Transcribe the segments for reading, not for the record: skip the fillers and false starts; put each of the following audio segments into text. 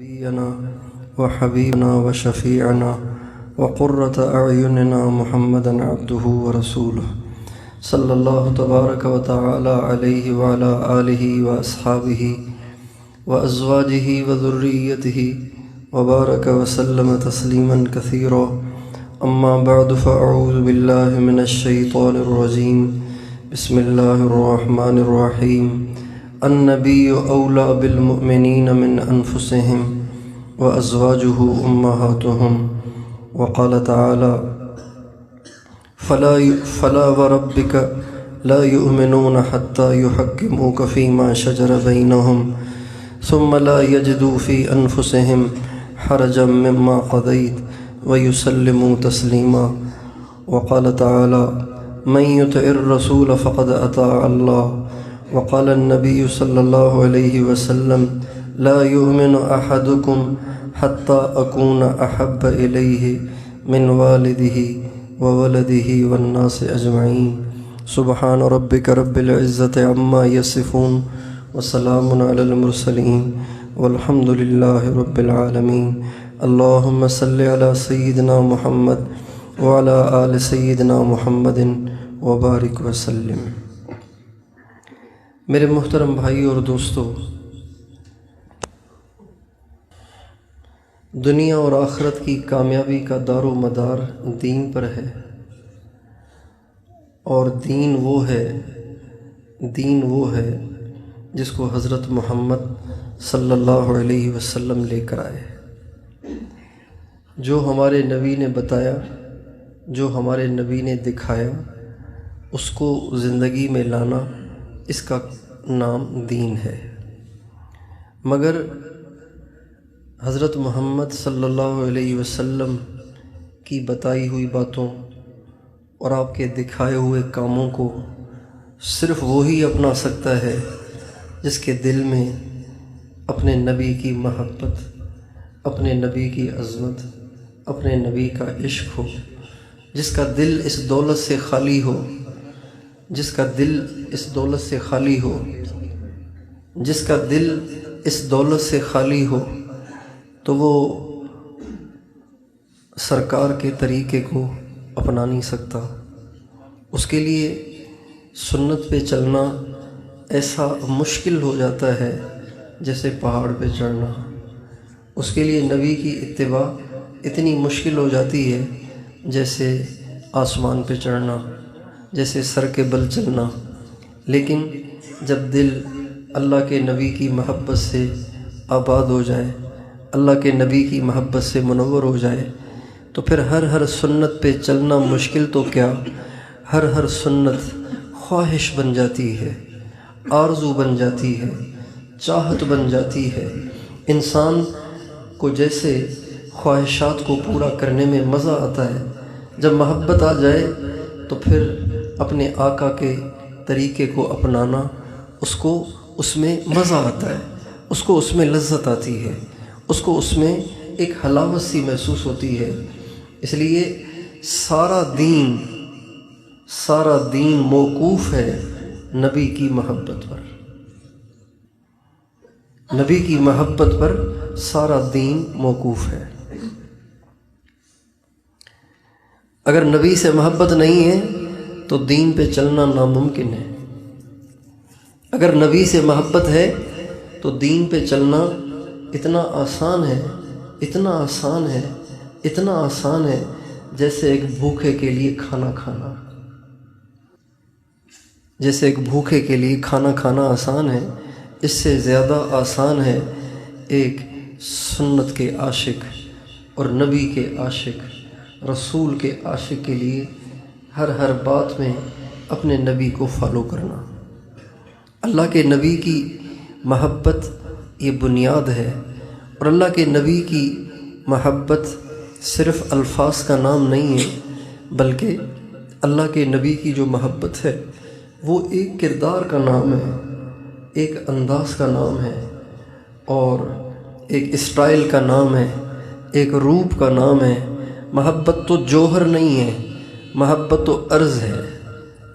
نبينا وحبيبنا وشفيعنا وقرة أعيننا محمدا عبده ورسوله صلى الله تبارك وتعالى عليه وعلى آله وأصحابه وأزواجه وذريته وبارك وسلم تسليما كثيرا. أما بعد فأعوذ بالله من الشيطان الرجيم. بسم الله الرحمن الرحيم. النبي أولى بالمؤمنين من أنفسهم وأزواجه أمهاتهم. وقال تعالى: فلا وربك لا يؤمنون حتى يحكموك فيما شجر بينهم ثم لا يجدوا في أنفسهم حرجا مما قضيت ويسلموا تسليما. وقال تعالى: من يطع الرسول فقد أطاع الله. وقال النبي صلى الله عليه وسلم: لا يؤمن أحدكم حتى أكون أحب إليه من والده وولده والناس أجمعين. سبحان ربك رب العزة عما يصفون وسلام على المرسلين والحمد لله رب العالمين. اللهم صل على سيدنا محمد وعلى آل سيدنا محمد وبارک وسلم. میرے محترم بھائی اور دوستو، دنیا اور آخرت کی کامیابی کا دار و مدار دین پر ہے، اور دین وہ ہے جس کو حضرت محمد صلی اللہ علیہ وسلم لے کر آئے. جو ہمارے نبی نے بتایا، جو ہمارے نبی نے دکھایا، اس کو زندگی میں لانا، اس کا نام دین ہے. مگر حضرت محمد صلی اللہ علیہ وسلم کی بتائی ہوئی باتوں اور آپ کے دکھائے ہوئے کاموں کو صرف وہی اپنا سکتا ہے جس کے دل میں اپنے نبی کی محبت، اپنے نبی کی عظمت، اپنے نبی کا عشق ہو، جس کا دل اس دولت سے خالی ہو، جس کا دل اس دولت سے خالی ہو، جس کا دل اس دولت سے خالی ہو، تو وہ سرکار کے طریقے کو اپنا نہیں سکتا. اس کے لیے سنت پہ چلنا ایسا مشکل ہو جاتا ہے جیسے پہاڑ پہ چڑھنا. اس کے لیے نبی کی اتباع اتنی مشکل ہو جاتی ہے جیسے آسمان پہ چڑھنا، جیسے سر کے بل چلنا. لیکن جب دل اللہ کے نبی کی محبت سے آباد ہو جائے، اللہ کے نبی کی محبت سے منور ہو جائے، تو پھر ہر سنت پہ چلنا مشکل تو کیا، ہر سنت خواہش بن جاتی ہے، آرزو بن جاتی ہے، چاہت بن جاتی ہے. انسان کو جیسے خواہشات کو پورا کرنے میں مزہ آتا ہے، جب محبت آ جائے تو پھر اپنے آقا کے طریقے کو اپنانا، اس کو اس میں مزہ آتا ہے، اس کو اس میں لذت آتی ہے، اس کو اس میں ایک حلاوت سی محسوس ہوتی ہے. اس لیے سارا دین موقوف ہے نبی کی محبت پر. نبی کی محبت پر سارا دین موقوف ہے. اگر نبی سے محبت نہیں ہے تو دین پہ چلنا ناممکن ہے. اگر نبی سے محبت ہے تو دین پہ چلنا اتنا آسان ہے جیسے ایک بھوکے کے لیے کھانا کھانا. جیسے ایک بھوکے کے لیے کھانا کھانا آسان ہے، اس سے زیادہ آسان ہے ایک سنت کے عاشق اور نبی کے عاشق، رسول کے عاشق کے لیے ہر بات میں اپنے نبی کو فالو کرنا. اللہ کے نبی کی محبت یہ بنیاد ہے، اور اللہ کے نبی کی محبت صرف الفاظ کا نام نہیں ہے، بلکہ اللہ کے نبی کی جو محبت ہے وہ ایک کردار کا نام ہے، ایک انداز کا نام ہے، اور ایک اسٹائل کا نام ہے، ایک روپ کا نام ہے. محبت تو جوہر نہیں ہے، محبت تو عرض ہے.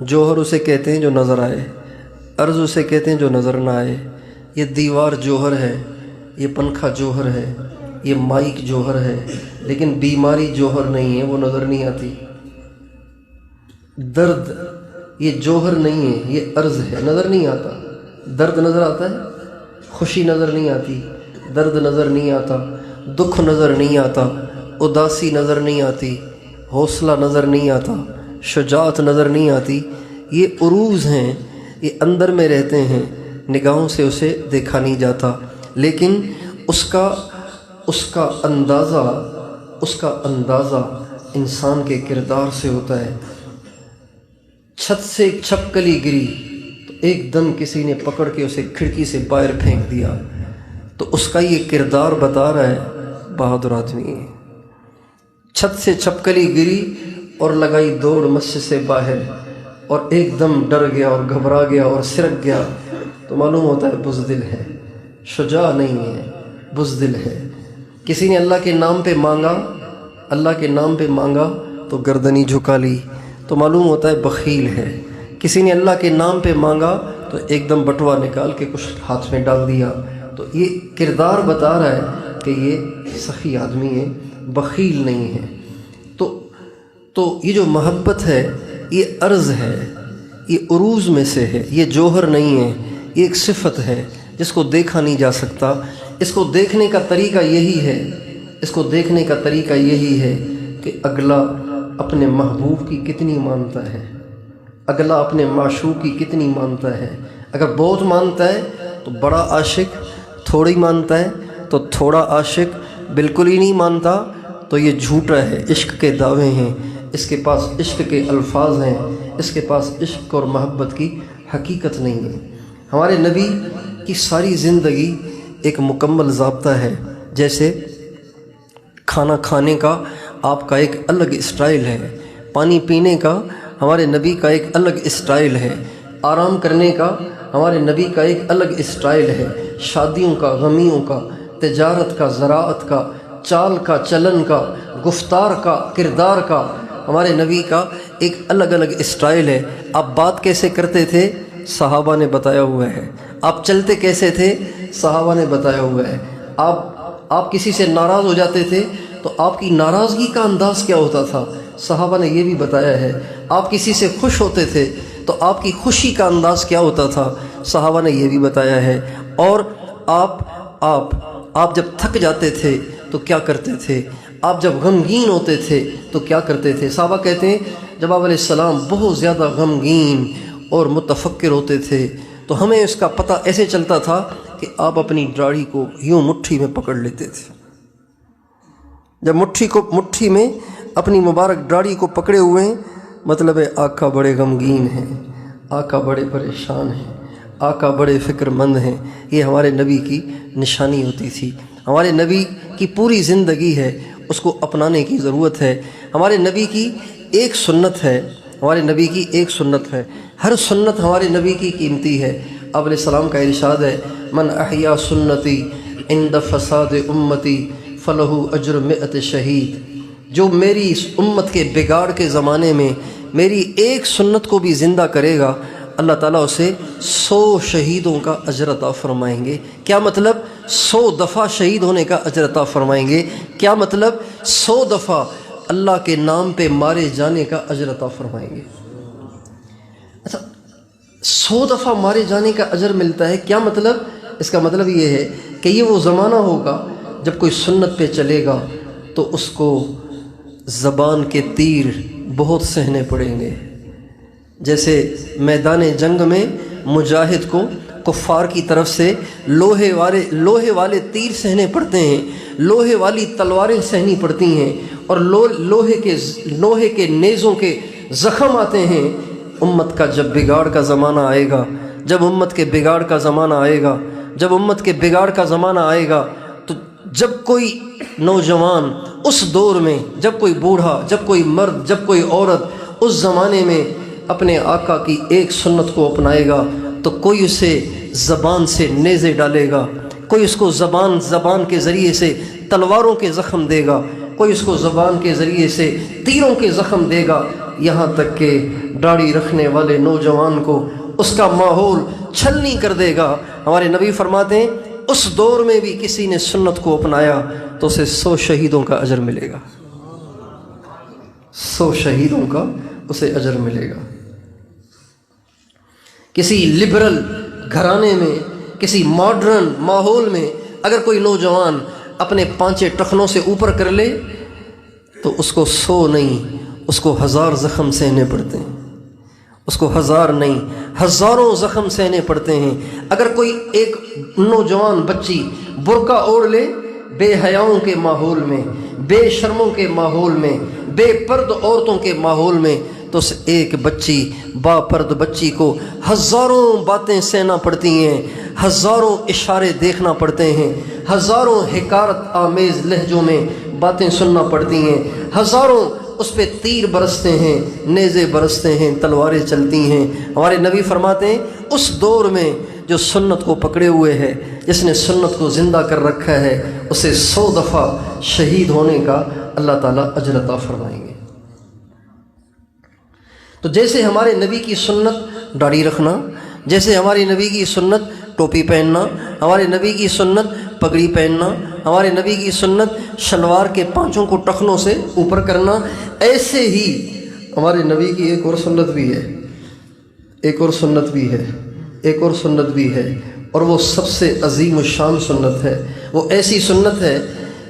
جوہر اسے کہتے ہیں جو نظر آئے، عرض اسے کہتے ہیں جو نظر نہ آئے. یہ دیوار جوہر ہے، یہ پنکھا جوہر ہے، یہ مائک جوہر ہے، لیکن بیماری جوہر نہیں ہے، وہ نظر نہیں آتی۔ درد یہ جوہر نہیں ہے، یہ عرض ہے، نظر نہیں آتا۔ درد نظر آتا ہے، خوشی نظر نہیں آتی، درد نظر نہیں آتا، دکھ نظر نہیں آتا، اداسی نظر نہیں آتی، حوصلہ نظر نہیں آتا، شجاعت نظر نہیں آتی۔ یہ عروض ہیں، یہ اندر میں رہتے ہیں، نگاہوں سے اسے دیکھا نہیں جاتا، لیکن اس کا اندازہ انسان کے کردار سے ہوتا ہے۔ چھت سے ایک چھپکلی گری تو ایک دم کسی نے پکڑ کے اسے کھڑکی سے باہر پھینک دیا، تو اس کا یہ کردار بتا رہا ہے بہادر آدمی ہے۔ چھت سے چھپکلی گری اور لگائی دوڑ مسجد سے باہر، اور ایک دم ڈر گیا اور گھبرا گیا اور سرک گیا، تو معلوم ہوتا ہے بزدل ہے، شجاع نہیں ہے، بزدل ہے۔ کسی نے اللہ کے نام پہ مانگا تو گردنی جھکا لی، تو معلوم ہوتا ہے بخیل ہے۔ کسی نے اللہ کے نام پہ مانگا تو ایک دم بٹوا نکال کے کچھ ہاتھ میں ڈال دیا، تو یہ کردار بتا رہا ہے کہ یہ سخی آدمی ہے، بخیل نہیں ہے۔ تو یہ جو محبت ہے یہ عرض ہے، یہ عروض میں سے ہے، یہ جوہر نہیں ہے، یہ ایک صفت ہے جس کو دیکھا نہیں جا سکتا۔ اس کو دیکھنے کا طریقہ یہی ہے کہ اگلا اپنے محبوب کی کتنی مانتا ہے، اگلا اپنے معشوق کی کتنی مانتا ہے۔ اگر بہت مانتا ہے تو بڑا عاشق، تھوڑی مانتا ہے تو تھوڑا عاشق، بالکل ہی نہیں مانتا تو یہ جھوٹا ہے، عشق کے دعوے ہیں، اس کے پاس عشق کے الفاظ ہیں، اس کے پاس عشق اور محبت کی حقیقت نہیں ہے۔ ہمارے نبی کی ساری زندگی ایک مکمل ضابطہ ہے، جیسے کھانا کھانے کا آپ کا ایک الگ اسٹائل ہے، پانی پینے کا ہمارے نبی کا ایک الگ اسٹائل ہے، آرام کرنے کا ہمارے نبی کا ایک الگ اسٹائل ہے، شادیوں کا، غمیوں کا، تجارت کا، زراعت کا، چال کا، چلن کا، گفتار کا، کردار کا، ہمارے نبی کا ایک الگ اسٹائل ہے۔ آپ بات کیسے کرتے تھے صحابہ نے بتایا ہوا ہے، آپ چلتے کیسے تھے صحابہ نے بتایا ہوا ہے، آپ کسی سے ناراض ہو جاتے تھے تو آپ کی ناراضگی کا انداز کیا ہوتا تھا صحابہ نے یہ بھی بتایا ہے، آپ کسی سے خوش ہوتے تھے تو آپ کی خوشی کا انداز کیا ہوتا تھا صحابہ نے یہ بھی بتایا ہے۔ اور آپ جب تھک جاتے تھے تو کیا کرتے تھے، آپ جب غمگین ہوتے تھے تو کیا کرتے تھے۔ صحابہ کہتے ہیں جب آپ علیہ السلام بہت زیادہ غمگین اور متفکر ہوتے تھے تو ہمیں اس کا پتہ ایسے چلتا تھا کہ آپ اپنی داڑھی کو یوں مٹھی میں پکڑ لیتے تھے۔ جب مٹھی میں اپنی مبارک داڑھی کو پکڑے ہوئے ہیں، مطلب ہے آقا بڑے غمگین ہیں، آقا بڑے پریشان ہیں، آقا بڑے فکر مند ہیں۔ یہ ہمارے نبی کی نشانی ہوتی تھی۔ ہمارے نبی کی پوری زندگی ہے، اس کو اپنانے کی ضرورت ہے۔ ہمارے نبی کی ایک سنت ہے، ہر سنت ہمارے نبی کی قیمتی ہے۔ آپ علیہ السلام کا ارشاد ہے من احیا سنتی عند فساد امتی فلہ اجر مئت شہید، جو میری اس امت کے بگاڑ کے زمانے میں میری ایک سنت کو بھی زندہ کرے گا، اللہ تعالیٰ اسے 100 شہیدوں کا اجر عطا فرمائیں گے۔ کیا مطلب 100 دفعہ شہید ہونے کا اجر عطا فرمائیں گے؟ کیا مطلب 100 دفعہ اللہ کے نام پہ مارے جانے کا اجر عطا فرمائیں گے؟ اچھا، 100 دفعہ مارے جانے کا اجر ملتا ہے، کیا مطلب؟ اس کا مطلب یہ ہے کہ یہ وہ زمانہ ہوگا جب کوئی سنت پہ چلے گا تو اس کو زبان کے تیر بہت سہنے پڑیں گے۔ جیسے میدان جنگ میں مجاہد کو کفار کی طرف سے لوہے والے تیر سہنے پڑتے ہیں، لوہے والی تلواریں سہنی پڑتی ہیں، اور لوہے کے نیزوں کے زخم آتے ہیں۔ امت کا جب بگاڑ کا زمانہ آئے گا، جب امت کے بگاڑ کا زمانہ آئے گا تو جب کوئی نوجوان اس دور میں، جب کوئی بوڑھا، جب کوئی مرد، جب کوئی عورت اس زمانے میں اپنے آقا کی ایک سنت کو اپنائے گا تو کوئی اسے زبان سے نیزے ڈالے گا، کوئی اس کو زبان کے ذریعے سے تلواروں کے زخم دے گا، کوئی اس کو زبان کے ذریعے سے تیروں کے زخم دے گا، یہاں تک کہ داڑھی رکھنے والے نوجوان کو اس کا ماحول چھلنی کر دے گا۔ ہمارے نبی فرماتے ہیں اس دور میں بھی کسی نے سنت کو اپنایا تو اسے 100 شہیدوں کا اجر ملے گا، 100 شہیدوں کا اسے اجر ملے گا۔ کسی لبرل گھرانے میں، کسی ماڈرن ماحول میں اگر کوئی نوجوان اپنے پانچے ٹخنوں سے اوپر کر لے تو اس کو 100 نہیں، اس کو 1000 زخم سہنے پڑتے ہیں، اس کو 1000 نہیں، ہزاروں زخم سہنے پڑتے ہیں۔ اگر کوئی ایک نوجوان بچی برقع اوڑھ لے بے حیاؤں کے ماحول میں، بے شرموں کے ماحول میں، بے پرد عورتوں کے ماحول میں، تو اس ایک بچی با پرد بچی کو ہزاروں باتیں سہنا پڑتی ہیں، ہزاروں اشارے دیکھنا پڑتے ہیں، ہزاروں حکارت آمیز لہجوں میں باتیں سننا پڑتی ہیں، ہزاروں اس پہ تیر برستے ہیں، نیزے برستے ہیں، تلواریں چلتی ہیں۔ ہمارے نبی فرماتے ہیں اس دور میں جو سنت کو پکڑے ہوئے ہے، جس نے سنت کو زندہ کر رکھا ہے، اسے 100 دفعہ شہید ہونے کا اللہ تعالیٰ اجر عطا فرمائیں گے۔ تو جیسے ہمارے نبی کی سنت داڑھی رکھنا، جیسے ہمارے نبی کی سنت ٹوپی پہننا، ہمارے نبی کی سنت پگڑی پہننا، ہمارے نبی کی سنت شلوار کے پانچوں کو ٹخنوں سے اوپر کرنا، ایسے ہی ہمارے نبی کی ایک اور سنت بھی ہے، ایک اور سنت بھی ہے، ایک اور سنت بھی ہے، اور وہ سب سے عظیم الشان سنت ہے۔ وہ ایسی سنت ہے،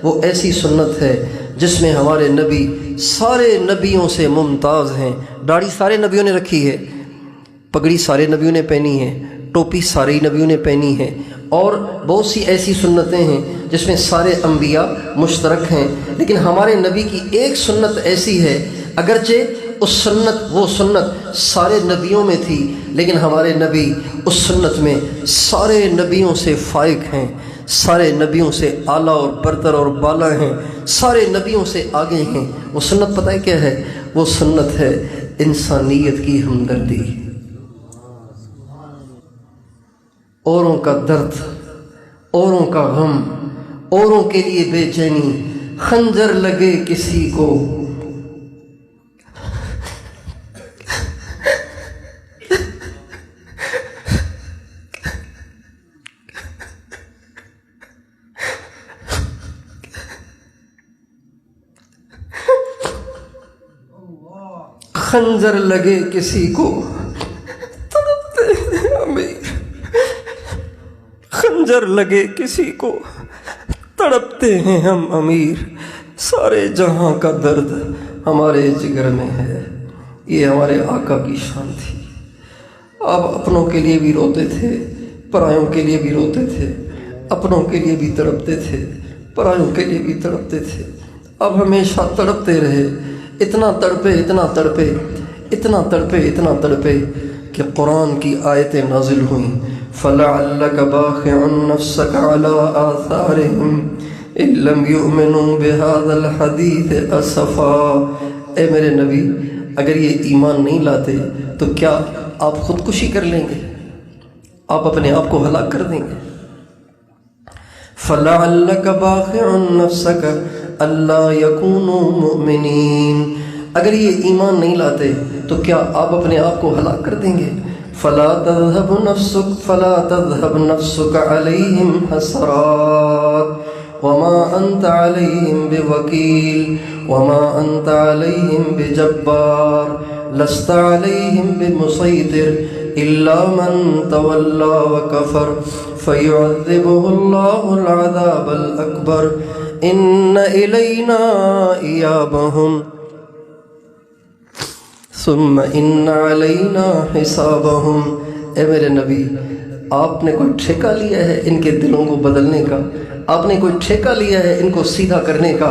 وہ ایسی سنت ہے جس میں ہمارے نبی سارے نبیوں سے ممتاز ہیں۔ داڑھی سارے نبیوں نے رکھی ہے، پگڑی سارے نبیوں نے پہنی ہے، ٹوپی سارے نبیوں نے پہنی ہے، اور بہت سی ایسی سنتیں ہیں جس میں سارے انبیاء مشترک ہیں، لیکن ہمارے نبی کی ایک سنت ایسی ہے، اگرچہ وہ سنت سارے نبیوں میں تھی، لیکن ہمارے نبی اس سنت میں سارے نبیوں سے فائق ہیں، سارے نبیوں سے اعلیٰ اور برتر اور بالا ہیں، سارے نبیوں سے آگے ہیں۔ وہ سنت پتہ ہے کیا ہے؟ وہ سنت ہے انسانیت کی ہمدردی، اوروں کا درد، اوروں کا غم، اوروں کے لیے بے چینی، خنجر لگے کسی کو خنجر لگے کسی کو تڑپتے ہیں امیر، خنجر لگے کسی کو تڑپتے ہیں ہم امیر، سارے جہاں کا درد ہمارے جگر میں ہے۔ یہ ہمارے آقا کی شان تھی۔ آپ اپنوں کے لیے بھی روتے تھے، پرایوں کے لیے بھی روتے تھے، اپنوں کے لیے بھی تڑپتے تھے، پرایوں کے لیے بھی تڑپتے تھے۔ آپ ہمیشہ تڑپتے رہے، اتنا تڑپے، اتنا تڑپے، اتنا تڑپے، اتنا تڑپے کہ قرآن کی آیتیں نازل ہوئیں، فَلَعَلَّكَ بَاخِعٌ نَفْسَكَ عَلَىٰ آثَارِهِمْ إِن لَّمْ يُؤْمِنُوا بِهَٰذَا الْحَدِيثِ أَسَفًا۔ اے میرے نبی، اگر یہ ایمان نہیں لاتے تو کیا آپ خودکشی کر لیں گے؟ آپ اپنے آپ کو ہلاک کر دیں گے؟ فَلَعَلَّكَ بَاخِعٌ نَفْسَكَ أَلَّا يَكُونُوا مُؤْمِنِينَ۔ اگر یہ ایمان نہیں لاتے تو کیا آپ اپنے آپ کو ہلاک کر دیں گے؟ فَلَا تَذْهَبْ نَفْسُكَ عَلَيْهِمْ حَسَرَاتٍ وَمَا أَنْتَ عَلَيْهِمْ بِوَكِيلٍ وَمَا أَنْتَ عَلَيْهِمْ بِجَبَّارٍ لَسْتَ عَلَيْهِمْ بِمُصَيْطِرٍ إِلَّا مَنْ تَوَلَّى وَكَفَرَ فَيُعَذِّبُهُ اللَّهُ الْعَذَابَ الْأَكْبَرَ إِنَّ إِلَيْنَا إِيَابَهُمْ ثُمَّ إِنَّ عَلَيْنَا حِسَابَهُمْ۔ اے میرے نبی، آپ نے کوئی ٹھیکہ لیا ہے ان کے دلوں کو بدلنے کا؟ آپ نے کوئی ٹھیکہ لیا ہے ان کو سیدھا کرنے کا؟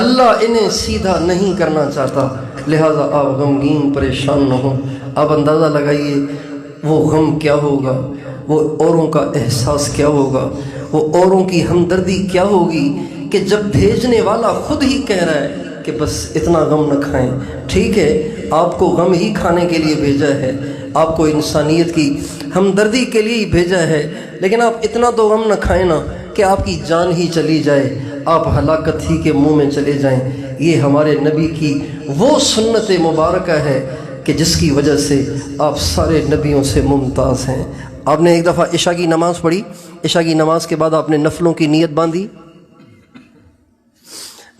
اللہ انہیں سیدھا نہیں کرنا چاہتا، لہٰذا آپ غمگین پریشان نہ ہوں۔ آپ اندازہ لگائیے وہ غم کیا ہوگا، وہ اوروں کا احساس کیا ہوگا، وہ اوروں کی ہمدردی کیا ہوگی کہ جب بھیجنے والا خود ہی کہہ رہا ہے کہ بس اتنا غم نہ کھائیں۔ ٹھیک ہے، آپ کو غم ہی کھانے کے لیے بھیجا ہے، آپ کو انسانیت کی ہمدردی کے لیے ہی بھیجا ہے، لیکن آپ اتنا تو غم نہ کھائیں نا کہ آپ کی جان ہی چلی جائے، آپ ہلاکت ہی کے منہ میں چلے جائیں۔ یہ ہمارے نبی کی وہ سنت مبارکہ ہے کہ جس کی وجہ سے آپ سارے نبیوں سے ممتاز ہیں۔ آپ نے ایک دفعہ عشاء کی نماز پڑھی، عشاء کی نماز کے بعد آپ نے نفلوں کی نیت باندھی،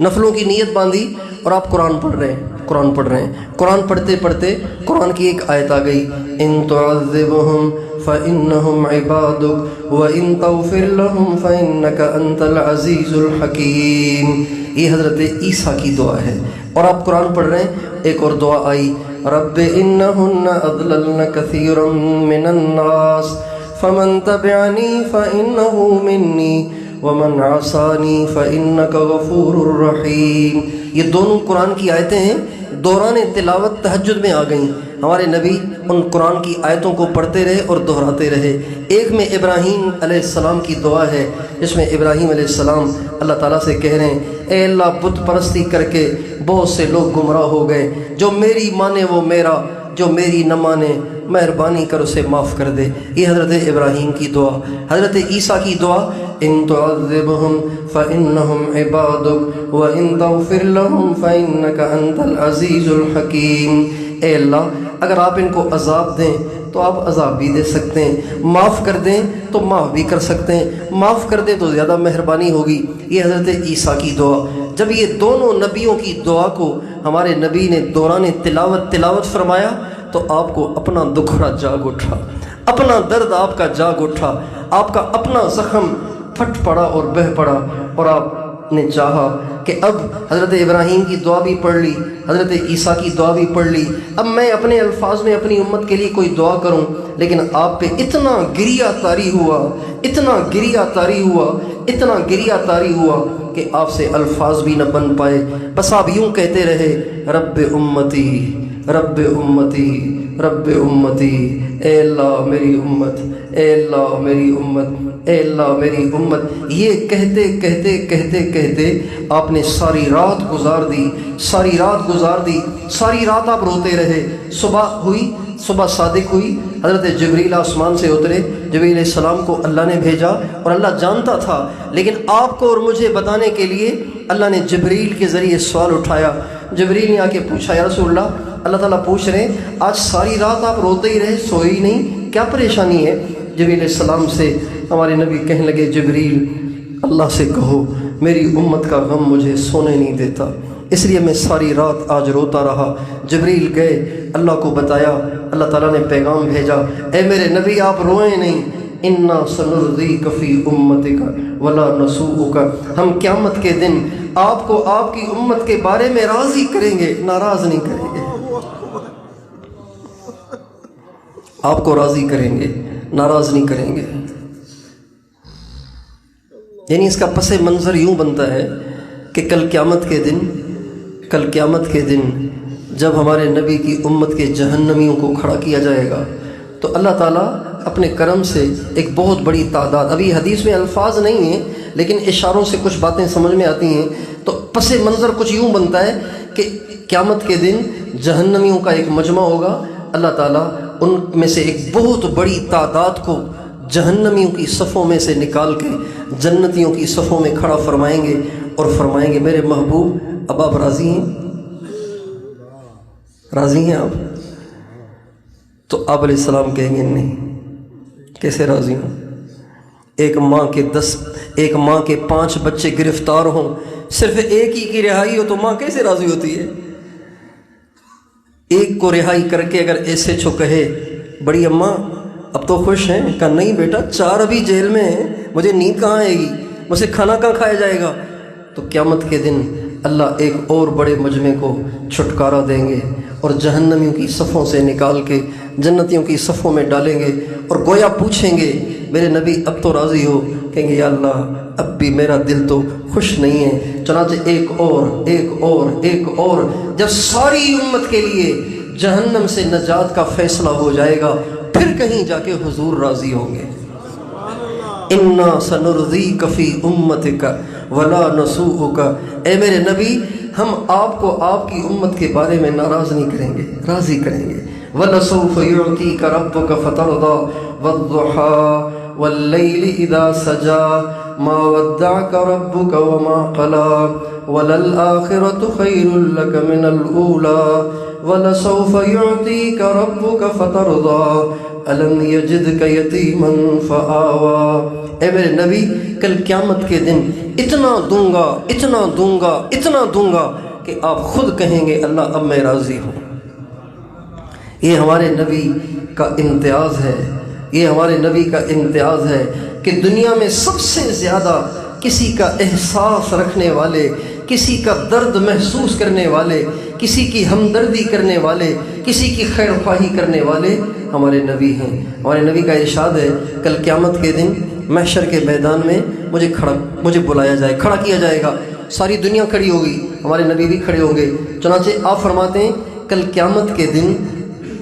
نفلوں کی نیت باندھی اور آپ قرآن پڑھ رہے ہیں، قرآن پڑھ رہے ہیں، قرآن پڑھتے پڑھتے قرآن کی ایک آیت آ گئی، ان تعذبهم فإنهم عبادك وإن تغفر لهم فإنك أنت العزيز الحكيم۔ یہ حضرت عیسیٰ کی دعا ہے، اور آپ قرآن پڑھ رہے ہیں، ایک اور دعا آئی، رب انہن اضللن کثیرا من الناس فمن تبعنی فإنہ منی ومن عصانی فإنک غفور رحیم۔ یہ دونوں قرآن کی آیتیں ہیں، دوران تلاوت تہجد میں آ گئیں۔ ہمارے نبی ان قرآن کی آیتوں کو پڑھتے رہے اور دہراتے رہے۔ ایک میں ابراہیم علیہ السلام کی دعا ہے، جس میں ابراہیم علیہ السلام اللہ تعالیٰ سے کہہ رہے ہیں، اے اللہ بت پرستی کر کے بہت سے لوگ گمراہ ہو گئے، جو میری مانے وہ میرا، جو میری نہ مانے مہربانی کر اسے معاف کر دے۔ یہ حضرت ابراہیم کی دعا۔ حضرت عیسیٰ کی دعا، ان تعذبهم فإنهم عبادك وإن تغفر لهم فإنك أنت العزيز الحكيم۔ اے اللہ اگر آپ ان کو عذاب دیں تو آپ عذاب بھی دے سکتے ہیں، معاف کر دیں تو معاف بھی کر سکتے ہیں، معاف کر دیں تو زیادہ مہربانی ہوگی۔ یہ حضرت عیسیٰ کی دعا۔ جب یہ دونوں نبیوں کی دعا کو ہمارے نبی نے دوران تلاوت فرمایا تو آپ کو اپنا دکھڑا جاگ اٹھا، اپنا درد آپ کا جاگ اٹھا، آپ کا اپنا زخم پھٹ پڑا اور بہہ پڑا، اور آپ نے چاہا کہ اب حضرت ابراہیم کی دعا بھی پڑھ لی، حضرت عیسیٰ کی دعا بھی پڑھ لی، اب میں اپنے الفاظ میں اپنی امت کے لیے کوئی دعا کروں۔ لیکن آپ پہ اتنا گریہ طاری ہوا، اتنا گریہ طاری ہوا، اتنا گریہ طاری ہوا کہ آپ سے الفاظ بھی نہ بن پائے، بس آپ یوں کہتے رہے، رب امتی رب امتی رب امتی، اے اللہ میری امت، اے اللہ میری امت، اے اللہ میری امت۔ یہ کہتے کہتے کہتے کہتے آپ نے ساری رات گزار دی، ساری رات گزار دی، ساری رات آپ روتے رہے۔ صبح ہوئی، صبح صادق ہوئی، حضرت جبریل آسمان سے اترے، جبریل علیہ السلام کو اللہ نے بھیجا، اور اللہ جانتا تھا، لیکن آپ کو اور مجھے بتانے کے لیے اللہ نے جبریل کے ذریعے سوال اٹھایا۔ جبریل نے آ کے پوچھا، یا رسول اللہ تعالیٰ پوچھ رہے ہیں آج ساری رات آپ روتے ہی رہے، سوئے ہی نہیں، کیا پریشانی ہے؟ جبریل علیہ السلام سے ہمارے نبی کہنے لگے، جبریل اللہ سے کہو میری امت کا غم مجھے سونے نہیں دیتا، اس لیے میں ساری رات آج روتا رہا۔ جبریل گئے، اللہ کو بتایا، اللہ تعالیٰ نے پیغام بھیجا، اے میرے نبی آپ روئیں نہیں، انا سنرضیک فی امتک ولا نسوءک، ہم قیامت کے دن آپ کو آپ کی امت کے بارے میں راضی کریں گے، ناراض نہیں کریں گے، آپ کو راضی کریں گے، ناراض نہیں کریں گے۔ یعنی اس کا پس منظر یوں بنتا ہے کہ کل قیامت کے دن جب ہمارے نبی کی امت کے جہنمیوں کو کھڑا کیا جائے گا تو اللہ تعالیٰ اپنے کرم سے ایک بہت بڑی تعداد، ابھی حدیث میں الفاظ نہیں ہیں لیکن اشاروں سے کچھ باتیں سمجھ میں آتی ہیں، تو پس منظر کچھ یوں بنتا ہے کہ قیامت کے دن جہنمیوں کا ایک مجمع ہوگا، اللہ تعالیٰ ان میں سے ایک بہت بڑی تعداد کو جہنمیوں کی صفوں میں سے نکال کے جنتیوں کی صفوں میں کھڑا فرمائیں گے اور فرمائیں گے، میرے محبوب اب آپ راضی ہیں؟ راضی ہیں آپ؟ تو آپ علیہ السلام کہیں گے نہیں، کیسے راضی ہوں؟ ایک ماں کے 5 بچے گرفتار ہوں، صرف ایک ہی کی رہائی ہو تو ماں کیسے راضی ہوتی ہے؟ ایک کو رہائی کر کے اگر ایسے چھو کہے بڑی اماں اب تو خوش ہیں، کہا نہیں بیٹا 4 ابھی جیل میں ہیں، مجھے نیند کہاں آئے گی، مجھ سے کھانا کہاں کھایا جائے گا؟ تو قیامت کے دن اللہ ایک اور بڑے مجمع کو چھٹکارا دیں گے اور جہنمیوں کی صفوں سے نکال کے جنتیوں کی صفوں میں ڈالیں گے، اور گویا پوچھیں گے میرے نبی اب تو راضی ہو؟ کہیں گے یا اللہ اب بھی میرا دل تو خوش نہیں ہے۔ چنانچہ ایک اور جب ساری امت کے لیے جہنم سے نجات کا فیصلہ ہو جائے گا، پھر کہیں جا کے حضور راضی ہوں گے، انا سنرضیک فی امتک ولا نسوءک، اے میرے نبی ہم آپ کو آپ کی امت کے بارے میں ناراض نہیں کریں گے، راضی کریں گے۔ وَلَسَوْفَ يُعْطِيكَ رَبُّكَ فَتَرْضَىٰ وَالضُّحَىٰ وَاللَّيْلِ إِذَا سَجَىٰ مَا وَدَّعَكَ رَبُّكَ وَمَا قَلَىٰ وَلَلْآخِرَةُ خَيْرٌ لَكَ مِنَ الْأُولَىٰ وَلَسَوْفَ يُعْطِيكَ رَبُّكَ فَتَرْضَىٰ أَلَمْ يَجِدْكَ يَتِيمًا فَآوَىٰ۔ اے میرے نبی، کل قیامت کے دن اتنا دوں گا، اتنا دوں گا، اتنا دوں گا کہ آپ خود کہیں گے اللہ اب میں راضی ہوں۔ یہ ہمارے نبی کا امتیاز ہے، یہ ہمارے نبی کا امتیاز ہے کہ دنیا میں سب سے زیادہ کسی کا احساس رکھنے والے، کسی کا درد محسوس کرنے والے، کسی کی ہمدردی کرنے والے، کسی کی خیر خواہی کرنے والے ہمارے نبی ہیں۔ ہمارے نبی کا ارشاد ہے کل قیامت کے دن محشر کے میدان میں مجھے بلایا جائے، کھڑا کیا جائے گا، ساری دنیا کھڑی ہوگی، ہمارے نبی بھی کھڑے ہوں گے۔ چنانچہ آپ فرماتے ہیں کل قیامت کے دن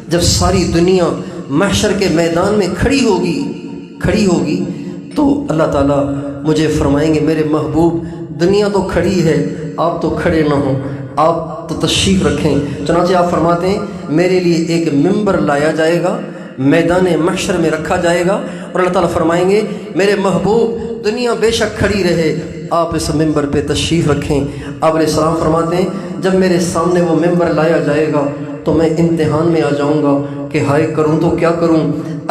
جب ساری دنیا محشر کے میدان میں کھڑی ہوگی تو اللہ تعالیٰ مجھے فرمائیں گے میرے محبوب دنیا تو کھڑی ہے، آپ تو کھڑے نہ ہوں، آپ تو تشریف رکھیں۔ چنانچہ آپ فرماتے ہیں میرے لیے ایک ممبر لایا جائے گا، میدان محشر میں رکھا جائے گا، اور اللہ تعالیٰ فرمائیں گے میرے محبوب دنیا بے شک کھڑی رہے، آپ اس ممبر پہ تشریف رکھیں۔ آپ علیہ السلام فرماتے ہیں جب میرے سامنے وہ ممبر لایا جائے گا تو میں امتحان میں آ جاؤں گا کہ ہائے کروں تو کیا کروں۔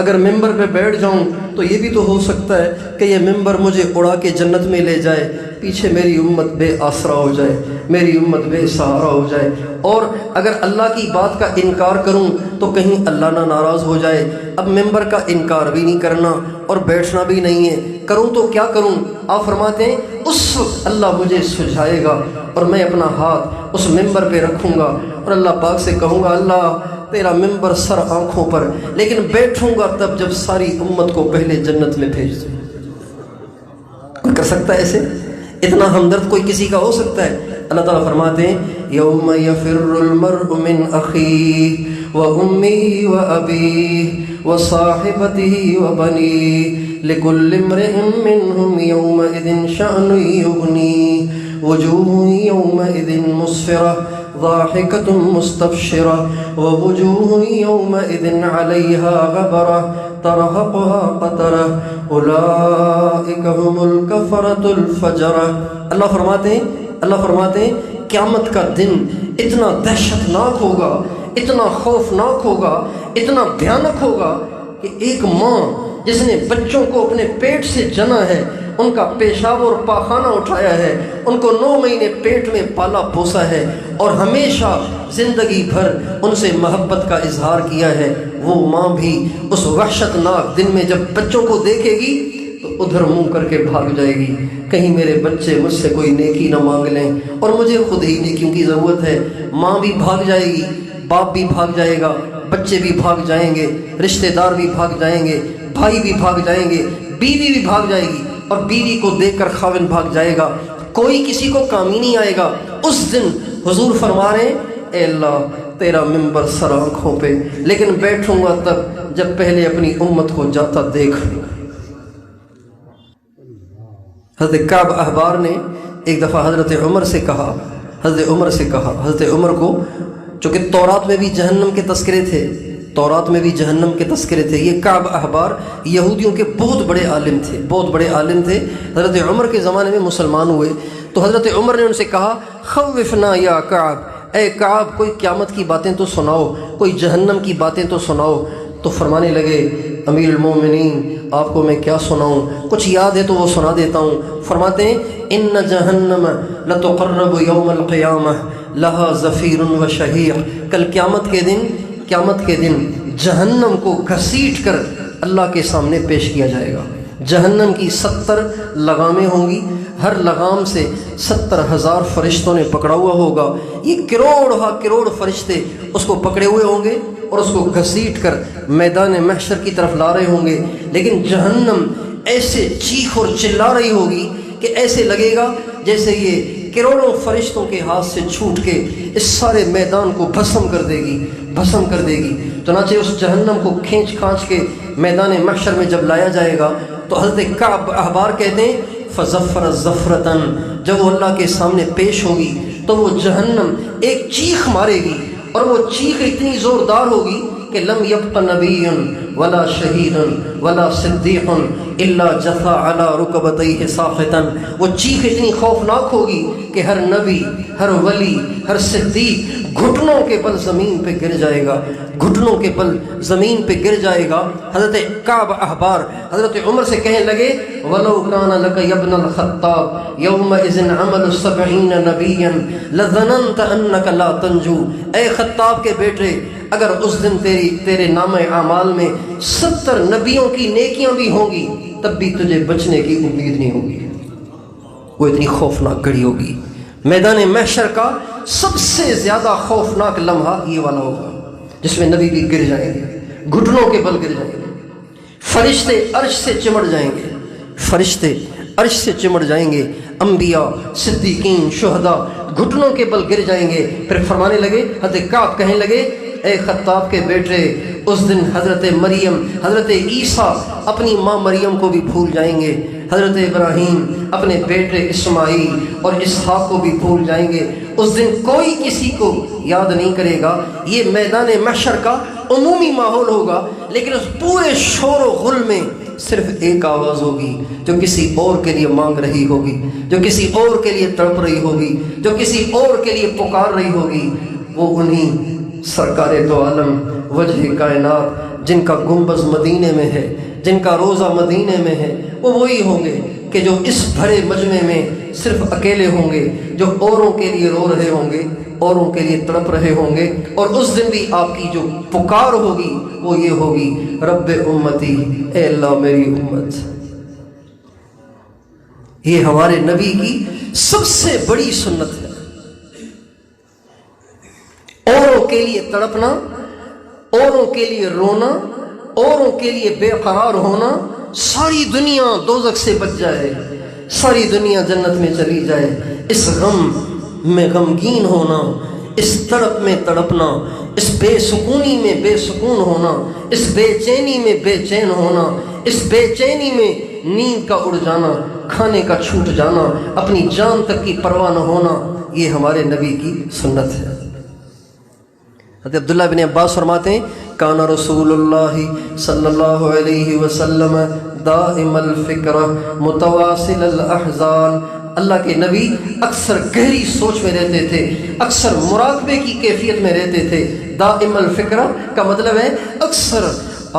اگر ممبر پہ بیٹھ جاؤں تو یہ بھی تو ہو سکتا ہے کہ یہ ممبر مجھے اڑا کے جنت میں لے جائے، پیچھے میری امت بے آسرا ہو جائے، میری امت بے سہارا ہو جائے، اور اگر اللہ کی بات کا انکار کروں تو کہیں اللہ نہ ناراض ہو جائے۔ اب ممبر کا انکار بھی نہیں کرنا اور بیٹھنا بھی نہیں ہے، کروں تو کیا کروں۔ آپ فرماتے ہیں اس وقت اللہ مجھے سجھائے گا اور میں اپنا ہاتھ اس ممبر پہ رکھوں گا اور اللہ پاک سے کہوں گا اللہ تیرا ممبر سر آنکھوں پر، لیکن بیٹھوں گا تب جب ساری امت کو پہلے جنت میں بھیج دوں۔ کوئی کر سکتا ہے ایسے؟ اتنا ہمدرد کوئی کسی کا ہو سکتا ہے؟ اللہ تعالیٰ فرماتے ہیں یوم یفر المرء من اخیہ وامہ وابیہ وصاحبتہ وبنیہ لکل امرئ منہم یومئذ شأن یغنیہ وجوہ یومئذ مسفرہ ضاحکۃ مستبشرہ ووجوہ یومئذ علیہا غبرہ ترہقها قطرہ اولئک هم الکفرۃ الفجرہ۔ اللہ فرماتے ہیں قیامت کا دن اتنا دہشتناک ہوگا، اتنا خوفناک ہوگا، اتنا بھیانک ہوگا کہ ایک ماں جس نے بچوں کو اپنے پیٹ سے جنا ہے، ان کا پیشاب اور پاخانہ اٹھایا ہے، ان کو 9 مہینے پیٹ میں پالا پوسا ہے اور ہمیشہ زندگی بھر ان سے محبت کا اظہار کیا ہے، وہ ماں بھی اس وحشتناک دن میں جب بچوں کو دیکھے گی تو ادھر منہ کر کے بھاگ جائے گی، کہیں میرے بچے مجھ سے کوئی نیکی نہ مانگ لیں اور مجھے خود ہی نیکیوں کی ضرورت ہے۔ ماں بھی بھاگ جائے گی، باپ بھی بھاگ جائے گا، بچے بھی بھاگ جائیں گے، رشتہ دار بھی بھاگ جائیں گے، بھائی بھی بھاگ جائیں گے، بیوی بھی بھاگ جائے گی، اور بیوی کو دیکھ کر خاوند بھاگ جائے گا، کوئی کسی کو کام ہی نہیں آئے گا۔ اس دن حضور فرما رہے ہیں اے اللہ تیرا ممبر سر آنکھوں پہ، لیکن بیٹھوں گا تب جب پہلے اپنی امت کو جاتا دیکھ لوں۔ حضرت کعب احبار نے ایک دفعہ حضرت عمر سے کہا، حضرت عمر کو چونکہ تورات میں بھی جہنم کے تذکرے تھے، یہ کعب احبار یہودیوں کے بہت بڑے عالم تھے، حضرت عمر کے زمانے میں مسلمان ہوئے، تو حضرت عمر نے ان سے کہا خوفنا یا کعب، اے کعب کوئی قیامت کی باتیں تو سناؤ، کوئی جہنم کی باتیں تو سناؤ۔ تو فرمانے لگے امیر المومنین آپ کو میں کیا سناؤں، کچھ یاد ہے تو وہ سنا دیتا ہوں۔ فرماتے ہیں ان جہنم لتقرب یوم القیامہ لہا زفیر و شہیق، کل قیامت کے دن جہنم کو گھسیٹ کر اللہ کے سامنے پیش کیا جائے گا۔ جہنم کی 70 لگامیں ہوں گی، ہر لگام سے 70,000 فرشتوں نے پکڑا ہوا ہوگا، یہ کروڑ فرشتے اس کو پکڑے ہوئے ہوں گے اور اس کو گھسیٹ کر میدان محشر کی طرف لا رہے ہوں گے، لیکن جہنم ایسے چیخ اور چلا رہی ہوگی کہ ایسے لگے گا جیسے یہ کروڑوں فرشتوں کے ہاتھ سے چھوٹ کے اس سارے میدان کو بھسم کر دے گی۔ چنانچہ اس جہنم کو کھینچ کے میدان محشر میں جب لایا جائے گا تو حضرت کعب احبار کہتے ہیں فزفر زفرتن، جب وہ اللہ کے سامنے پیش ہوگی تو وہ جہنم ایک چیخ مارے گی، اور وہ چیخ اتنی زوردار ہوگی کہ لم یبق نبی ولا شہید ولا صدیق الا جثا علی رکبتیہ ساخطا. وہ چیخ اتنی خوفناک ہوگی کہ ہر نبی، ہر ولی، ہر صدیق گھٹنوں کے بل زمین پہ گر جائے گا، گھٹنوں کے بل زمین پہ گر جائے گا. حضرت کعب احبار حضرت عمر سے کہنے لگے وَلَوْ كَانَ لَكَ يَا ابْنَ الْخَطَّابِ يَوْمَئِذٍ عَمَلُ 70 نَبِيًّا لَظَنَنْتَ أَنَّكَ لَا تَنْجُو. اے خطاب کے بیٹے، اگر اس دن تیرے نام اعمال میں 70 نبیوں کی نیکیاں بھی ہوں گی تب بھی تجھے بچنے کی امید نہیں ہوگی. وہ اتنی خوفناک گھڑی ہوگی. میدان محشر کا سب سے زیادہ خوفناک لمحہ یہ والا ہوگا جس میں نبی بھی گر جائیں گے، گھٹنوں کے بل گر جائیں گے. فرشتے عرش سے چمٹ جائیں گے، فرشتے عرش سے چمٹ جائیں گے. انبیاء، صدیقین، شہداء گھٹنوں کے بل گر جائیں گے. پھر فرمانے لگے، حضرت کعب کہنے لگے اے خطاب کے بیٹے، اس دن حضرت مریم، حضرت عیسیٰ اپنی ماں مریم کو بھی بھول جائیں گے، حضرت ابراہیم اپنے بیٹے اسماعیل اور اسحاق کو بھی بھول جائیں گے. اس دن کوئی کسی کو یاد نہیں کرے گا. یہ میدان محشر کا عمومی ماحول ہوگا، لیکن اس پورے شور و غل میں صرف ایک آواز ہوگی جو کسی اور کے لیے مانگ رہی ہوگی، جو کسی اور کے لیے تڑپ رہی ہوگی، جو کسی اور کے لیے پکار رہی ہوگی. وہ انہی سرکار دو عالم وجہ کائنات جن کا گنبد مدینے میں ہے، جن کا روزہ مدینے میں ہے، وہ وہی ہوں گے کہ جو اس بھرے مجمع میں صرف اکیلے ہوں گے، جو اوروں کے لیے رو رہے ہوں گے، اوروں کے لیے تڑپ رہے ہوں گے. اور اس دن بھی آپ کی جو پکار ہوگی وہ یہ ہوگی رب امتی، اے اللہ میری امت. یہ ہمارے نبی کی سب سے بڑی سنت ہے. اوروں کے لیے تڑپنا، اوروں کے لیے رونا، اوروں کے لیے بے قرار ہونا. ساری دنیا دوزخ سے بچ جائے، ساری دنیا جنت میں چلی جائے، اس غم میں غمگین ہونا، اس تڑپ میں تڑپنا، اس بے سکونی میں بے سکون ہونا، اس بے چینی میں بے چین ہونا، اس بے چینی میں نیند کا اڑ جانا، کھانے کا چھوٹ جانا، اپنی جان تک کی پرواہ نہ ہونا، یہ ہمارے نبی کی سنت ہے. حضرت عبداللہ بن عباس فرماتے ہیں کان رسول اللہ صلی اللہ علیہ وسلم دائم الفکر متواصل الاحزان. اللہ کے نبی اکثر گہری سوچ میں رہتے تھے، اکثر مراقبے کی کیفیت میں رہتے تھے. دائم الفکر کا مطلب ہے اکثر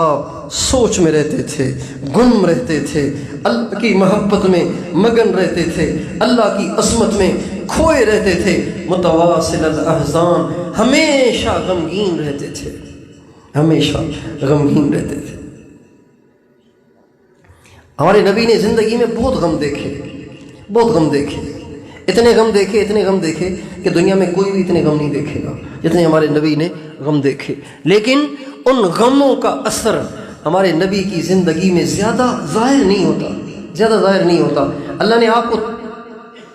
آپ سوچ میں رہتے تھے، گم رہتے تھے، اللہ کی محبت میں مگن رہتے تھے، اللہ کی عظمت میں کھوئے رہتے تھے. متواصل الاحزان، ہمیشہ غمگین رہتے تھے، ہمیشہ غمگین رہتے تھے. ہمارے نبی نے زندگی میں بہت غم دیکھے، بہت غم دیکھے، اتنے غم دیکھے، اتنے غم دیکھے کہ دنیا میں کوئی بھی اتنے غم نہیں دیکھے گا جتنے ہمارے نبی نے غم دیکھے. لیکن ان غموں کا اثر ہمارے نبی کی زندگی میں زیادہ ظاہر نہیں ہوتا، زیادہ ظاہر نہیں ہوتا. اللہ نے آپ کو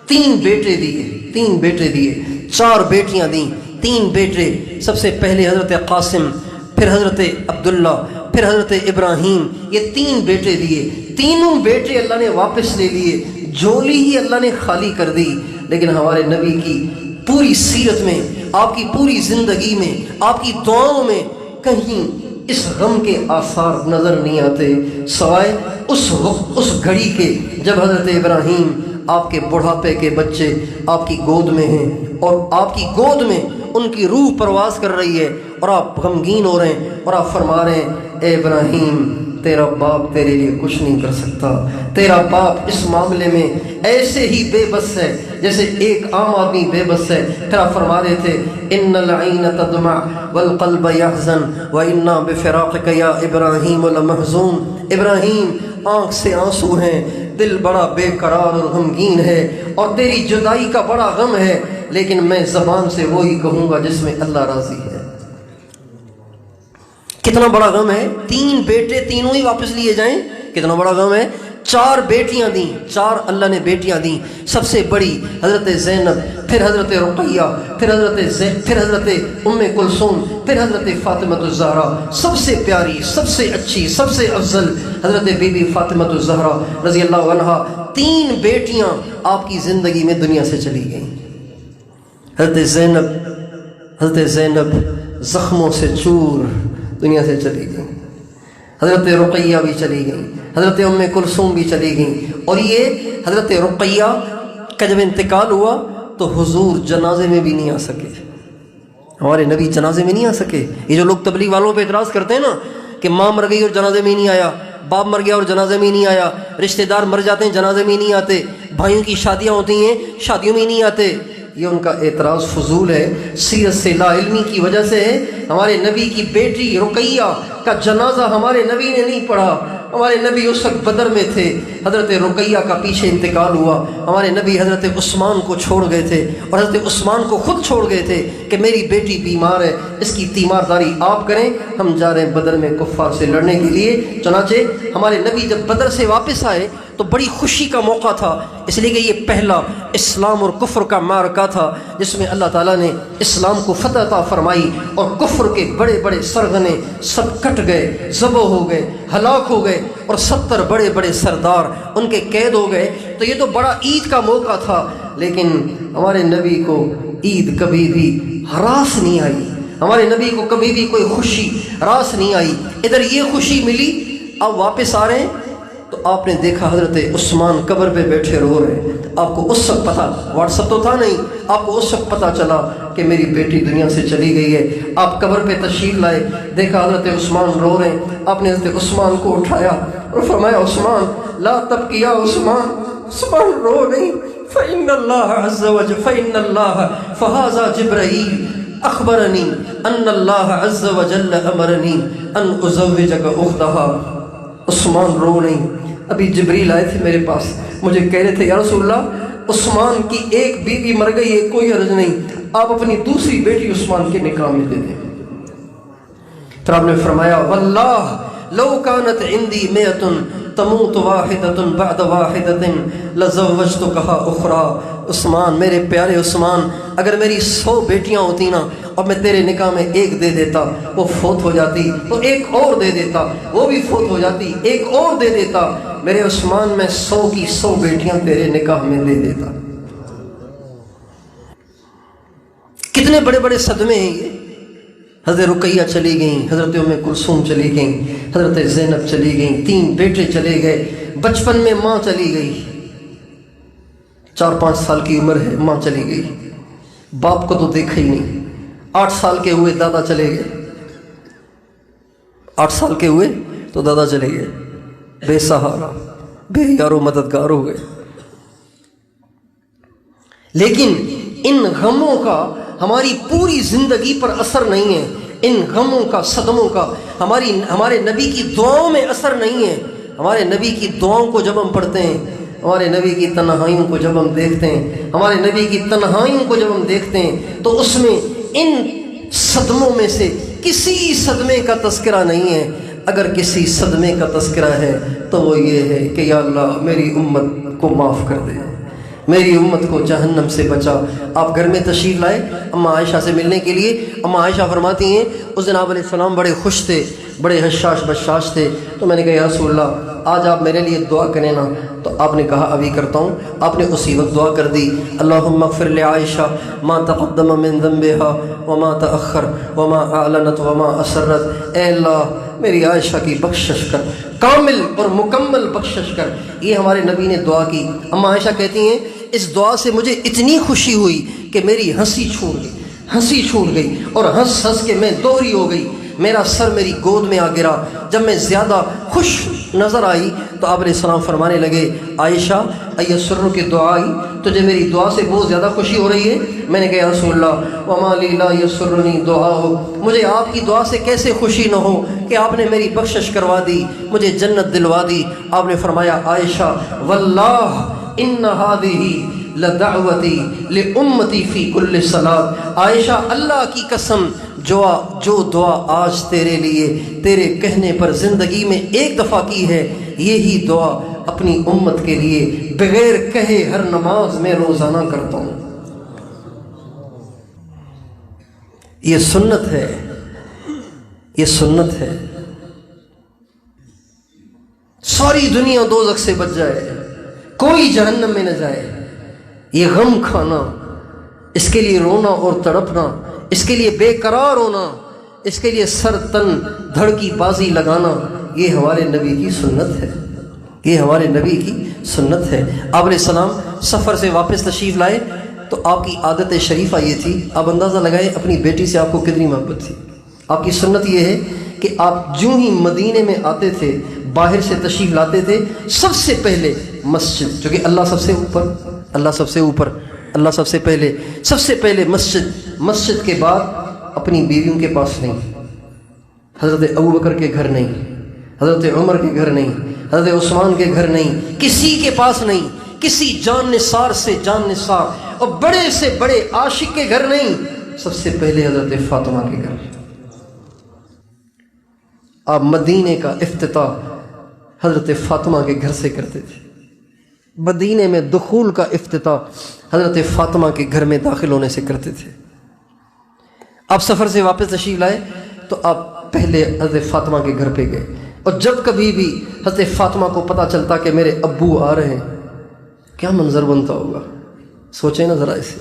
3 بیٹے دیے، 3 بیٹے دیے، 4 بیٹیاں دیں، 3 بیٹے. سب سے پہلے حضرت قاسم، پھر حضرت عبداللہ، پھر حضرت ابراہیم. یہ 3 بیٹے دیے. تینوں بیٹے اللہ نے واپس لے لیے، جھولی ہی اللہ نے خالی کر دی. لیکن ہمارے نبی کی پوری سیرت میں، آپ کی پوری زندگی میں، آپ کی دعاؤں میں کہیں اس غم کے آثار نظر نہیں آتے، سوائے اس گھڑی کے جب حضرت ابراہیم آپ کے بڑھاپے کے بچے آپ کی گود میں ہیں اور آپ کی گود میں ان کی روح پرواز کر رہی ہے اور آپ غمگین ہو رہے ہیں اور آپ فرما رہے ہیں اے ابراہیم تیرا باپ تیرے لیے کچھ نہیں کر سکتا. تیرا باپ اس معاملے میں ایسے ہی بے بس ہے جیسے ایک عام آدمی بے بس ہے. پھر آپ فرما رہے تھے ان العین تدمع والقلب يحزن وانا بفراقك یا ابراہیم لمحزون. ابراہیم آنکھ سے آنسو ہیں، دل بڑا بے قرار اور غمگین ہے اور تیری جدائی کا بڑا غم ہے، لیکن میں زبان سے وہی کہوں گا جس میں اللہ راضی ہے. کتنا بڑا غم ہے. 3 بیٹے تینوں ہی واپس لیے جائیں، کتنا بڑا غم ہے. 4 بیٹیاں دیں، 4 اللہ نے بیٹیاں دیں. سب سے بڑی حضرت زینب، پھر حضرت رقیہ، پھر حضرت ام کلثوم، پھر حضرت فاطمہ الزہرا. سب سے پیاری، سب سے اچھی، سب سے افضل حضرت بی بی فاطمہ الزہرا رضی اللہ عنہا. 3 بیٹیاں آپ کی زندگی میں دنیا سے چلی گئیں. حضرت زینب زخموں سے چور دنیا سے چلی گئی. حضرت رقیہ بھی چلی گئیں، حضرت ام کلثوم بھی چلی گئیں، اور یہ حضرت رقیہ کا جب انتقال ہوا تو حضور جنازے میں بھی نہیں آ سکے، ہمارے نبی جنازے میں نہیں آ سکے۔ یہ جو لوگ تبلیغ والوں پہ اعتراض کرتے ہیں نا کہ ماں مر گئی اور جنازے میں نہیں آیا، باپ مر گیا اور جنازے میں نہیں آیا، رشتہ دار مر جاتے ہیں جنازے میں نہیں آتے، بھائیوں کی شادیاں ہوتی ہیں شادیوں میں نہیں آتے، یہ ان کا اعتراض فضول ہے، سیرت سے لا علمی کی وجہ سے ہے۔ ہمارے نبی کی بیٹی رقیہ کا جنازہ ہمارے نبی نے نہیں پڑھا، ہمارے نبی اس وقت بدر میں تھے، حضرت رقیہ کا پیچھے انتقال ہوا، ہمارے نبی حضرت عثمان کو چھوڑ گئے تھے، اور حضرت عثمان کو خود چھوڑ گئے تھے کہ میری بیٹی بیمار ہے، اس کی تیمارداری آپ کریں، ہم جا رہے ہیں بدر میں کفار سے لڑنے کے لیے۔ چنانچہ ہمارے نبی جب بدر سے واپس آئے تو بڑی خوشی کا موقع تھا، اس لیے کہ یہ پہلا اسلام اور کفر کا معرکہ تھا جس میں اللہ تعالیٰ نے اسلام کو فتح عطا فرمائی، اور کفر کے بڑے بڑے سرغنے سب کٹ گئے، ذبح ہو گئے، ہلاک ہو گئے، اور 70 بڑے بڑے سردار ان کے قید ہو گئے۔ تو یہ تو بڑا عید کا موقع تھا، لیکن ہمارے نبی کو عید کبھی بھی ہراس نہیں آئی، ہمارے نبی کو کبھی بھی کوئی خوشی ہراس نہیں آئی۔ ادھر یہ خوشی ملی، اب واپس آ رہے ہیں تو آپ نے دیکھا حضرت عثمان قبر پہ بیٹھے رو رہے ہیں۔ آپ کو اس وقت پتہ، واٹس ایپ تو تھا نہیں، آپ کو اس وقت پتہ چلا کہ میری بیٹی دنیا سے چلی گئی ہے۔ آپ قبر پہ تشریف لائے، دیکھا حضرت عثمان رو رہے ہیں، آپ نے حضرت عثمان کو اٹھایا اور فرمایا عثمان لا تبکی یا عثمان، عثمان رو نہیں، فإن اللہ عز وجل فإن اللہ فہذا جبرائیل اخبرنی ان اللہ عز وجل امرنی ان ازوجک اختہا۔ عثمان رو نہیں، ابھی جبریل آئے تھے میرے پاس، مجھے کہہ رہے تھے یا رسول اللہ عثمان کی ایک بیوی مر گئی ہے، کوئی عرض نہیں، آپ اپنی دوسری بیٹی عثمان کے نکاح میں دے دیں۔ پھر آپ نے فرمایا واللہ لو کانت عندی مئۃ تموت واحدۃ بعد واحدۃ لزوجتکھا اخری۔ عثمان، میرے پیارے عثمان، اگر میری 100 بیٹیاں ہوتی نا اور میں تیرے نکاح میں ایک دے دیتا، وہ فوت ہو جاتی تو ایک اور دے دیتا، وہ بھی فوت ہو جاتی ایک اور دے دیتا، میرے عثمان میں 100 کی 100 بیٹیاں تیرے نکاح میں دے دیتا۔ کتنے بڑے بڑے صدمے ہیں یہ۔ حضرت رقیہ چلی گئیں، حضرت ام کلثوم چلی گئیں، حضرت زینب چلی گئیں، 3 بیٹے چلے گئے، بچپن میں ماں چلی گئی، 4-5 سال کی عمر ہے ماں چلی گئی، باپ کو تو دیکھا ہی نہیں۔ 8 سال کے ہوئے دادا چلے گئے، 8 سال کے ہوئے تو دادا چلے گئے، بے سہارا، بے یارو مددگار ہو گئے۔ لیکن ان غموں کا ہماری پوری زندگی پر اثر نہیں ہے، ان غموں کا، صدموں کا ہمارے نبی کی دعاؤں میں اثر نہیں ہے۔ ہمارے نبی کی دعاؤں کو جب ہم پڑھتے ہیں، ہمارے نبی کی تنہائیوں کو جب ہم دیکھتے ہیں، ہمارے نبی کی تنہائیوں کو جب ہم دیکھتے ہیں تو اس میں ان صدموں میں سے کسی صدمے کا تذکرہ نہیں ہے۔ اگر کسی صدمے کا تذکرہ ہے تو وہ یہ ہے کہ یا اللہ میری امت کو معاف کر دے، میری امت کو جہنم سے بچا۔ آپ گھر میں تشریف لائے اماں عائشہ سے ملنے کے لیے، اماں عائشہ فرماتی ہیں اس دن آپ علیہ السلام بڑے خوش تھے، بڑے حشاش بشاش تھے، تو میں نے کہا یا رسول اللہ آج آپ میرے لیے دعا کریں نا، تو آپ نے کہا ابھی کرتا ہوں۔ آپ نے اسی وقت دعا کر دی، اللہم اغفر لعائشہ ما تقدم من ذنبها وما تأخر وما اعلنت وما اسرت۔ اے اللہ میری عائشہ کی بخشش کر، کامل اور مکمل بخشش کر۔ یہ ہمارے نبی نے دعا کی۔ اماں عائشہ کہتی ہیں اس دعا سے مجھے اتنی خوشی ہوئی کہ میری ہنسی چھوٹ گئی اور ہنس ہنس کے میں دوہری ہو گئی، میرا سر میری گود میں آ گرا۔ جب میں زیادہ خوش نظر آئی تو آپ علیہ السلام فرمانے لگے عائشہ ایسر کی دعائی، تجھے میری دعا سے بہت زیادہ خوشی ہو رہی ہے؟ میں نے کہا یا رسول اللہ وما لی لا یسرنی دعاؤ، مجھے آپ کی دعا سے کیسے خوشی نہ ہو کہ آپ نے میری بخشش کروا دی، مجھے جنت دلوا دی۔ آپ نے فرمایا عائشہ واللہ ان ہذہ لدعوتی لامتی فی کل صلاۃ۔ عائشہ اللہ کی قسم جو دعا آج تیرے لیے تیرے کہنے پر زندگی میں ایک دفعہ کی ہے، یہی دعا اپنی امت کے لیے بغیر کہے ہر نماز میں روزانہ کرتا ہوں۔ یہ سنت ہے، یہ سنت ہے۔ ساری دنیا دوزخ سے بچ جائے، کوئی جہنم میں نہ جائے، یہ غم کھانا، اس کے لیے رونا اور تڑپنا، اس کے لیے بے قرار ہونا، اس کے لیے سر تن دھڑ کی بازی لگانا، یہ ہمارے نبی کی سنت ہے، یہ ہمارے نبی کی سنت ہے۔ آپ علیہ السلام سفر سے واپس تشریف لائے تو آپ کی عادت شریفہ یہ تھی، آپ اندازہ لگائیں اپنی بیٹی سے آپ کو کتنی محبت تھی۔ آپ کی سنت یہ ہے کہ آپ جو ہی مدینے میں آتے تھے، باہر سے تشریف لاتے تھے، سب سے پہلے مسجد، چونکہ اللہ سب سے اوپر، اللہ سب سے اوپر، اللہ سب سے پہلے، سب سے پہلے مسجد کے بعد اپنی بیویوں کے پاس نہیں، حضرت ابوبکر کے گھر نہیں، حضرت عمر کے گھر نہیں، حضرت عثمان کے گھر نہیں، کسی کے پاس نہیں، کسی جان نثار سے جان نثار اور بڑے سے بڑے عاشق کے گھر نہیں، سب سے پہلے حضرت فاطمہ کے گھر۔ آپ مدینے کا افتتاح حضرت فاطمہ کے گھر سے کرتے تھے، مدینے میں دخول کا افتتاح حضرت فاطمہ کے گھر میں داخل ہونے سے کرتے تھے۔ آپ سفر سے واپس تشریف لائے تو آپ پہلے حضرت فاطمہ کے گھر پہ گئے، اور جب کبھی بھی حضرت فاطمہ کو پتہ چلتا کہ میرے ابو آ رہے ہیں، کیا منظر بنتا ہوگا، سوچیں نا ذرا اسے۔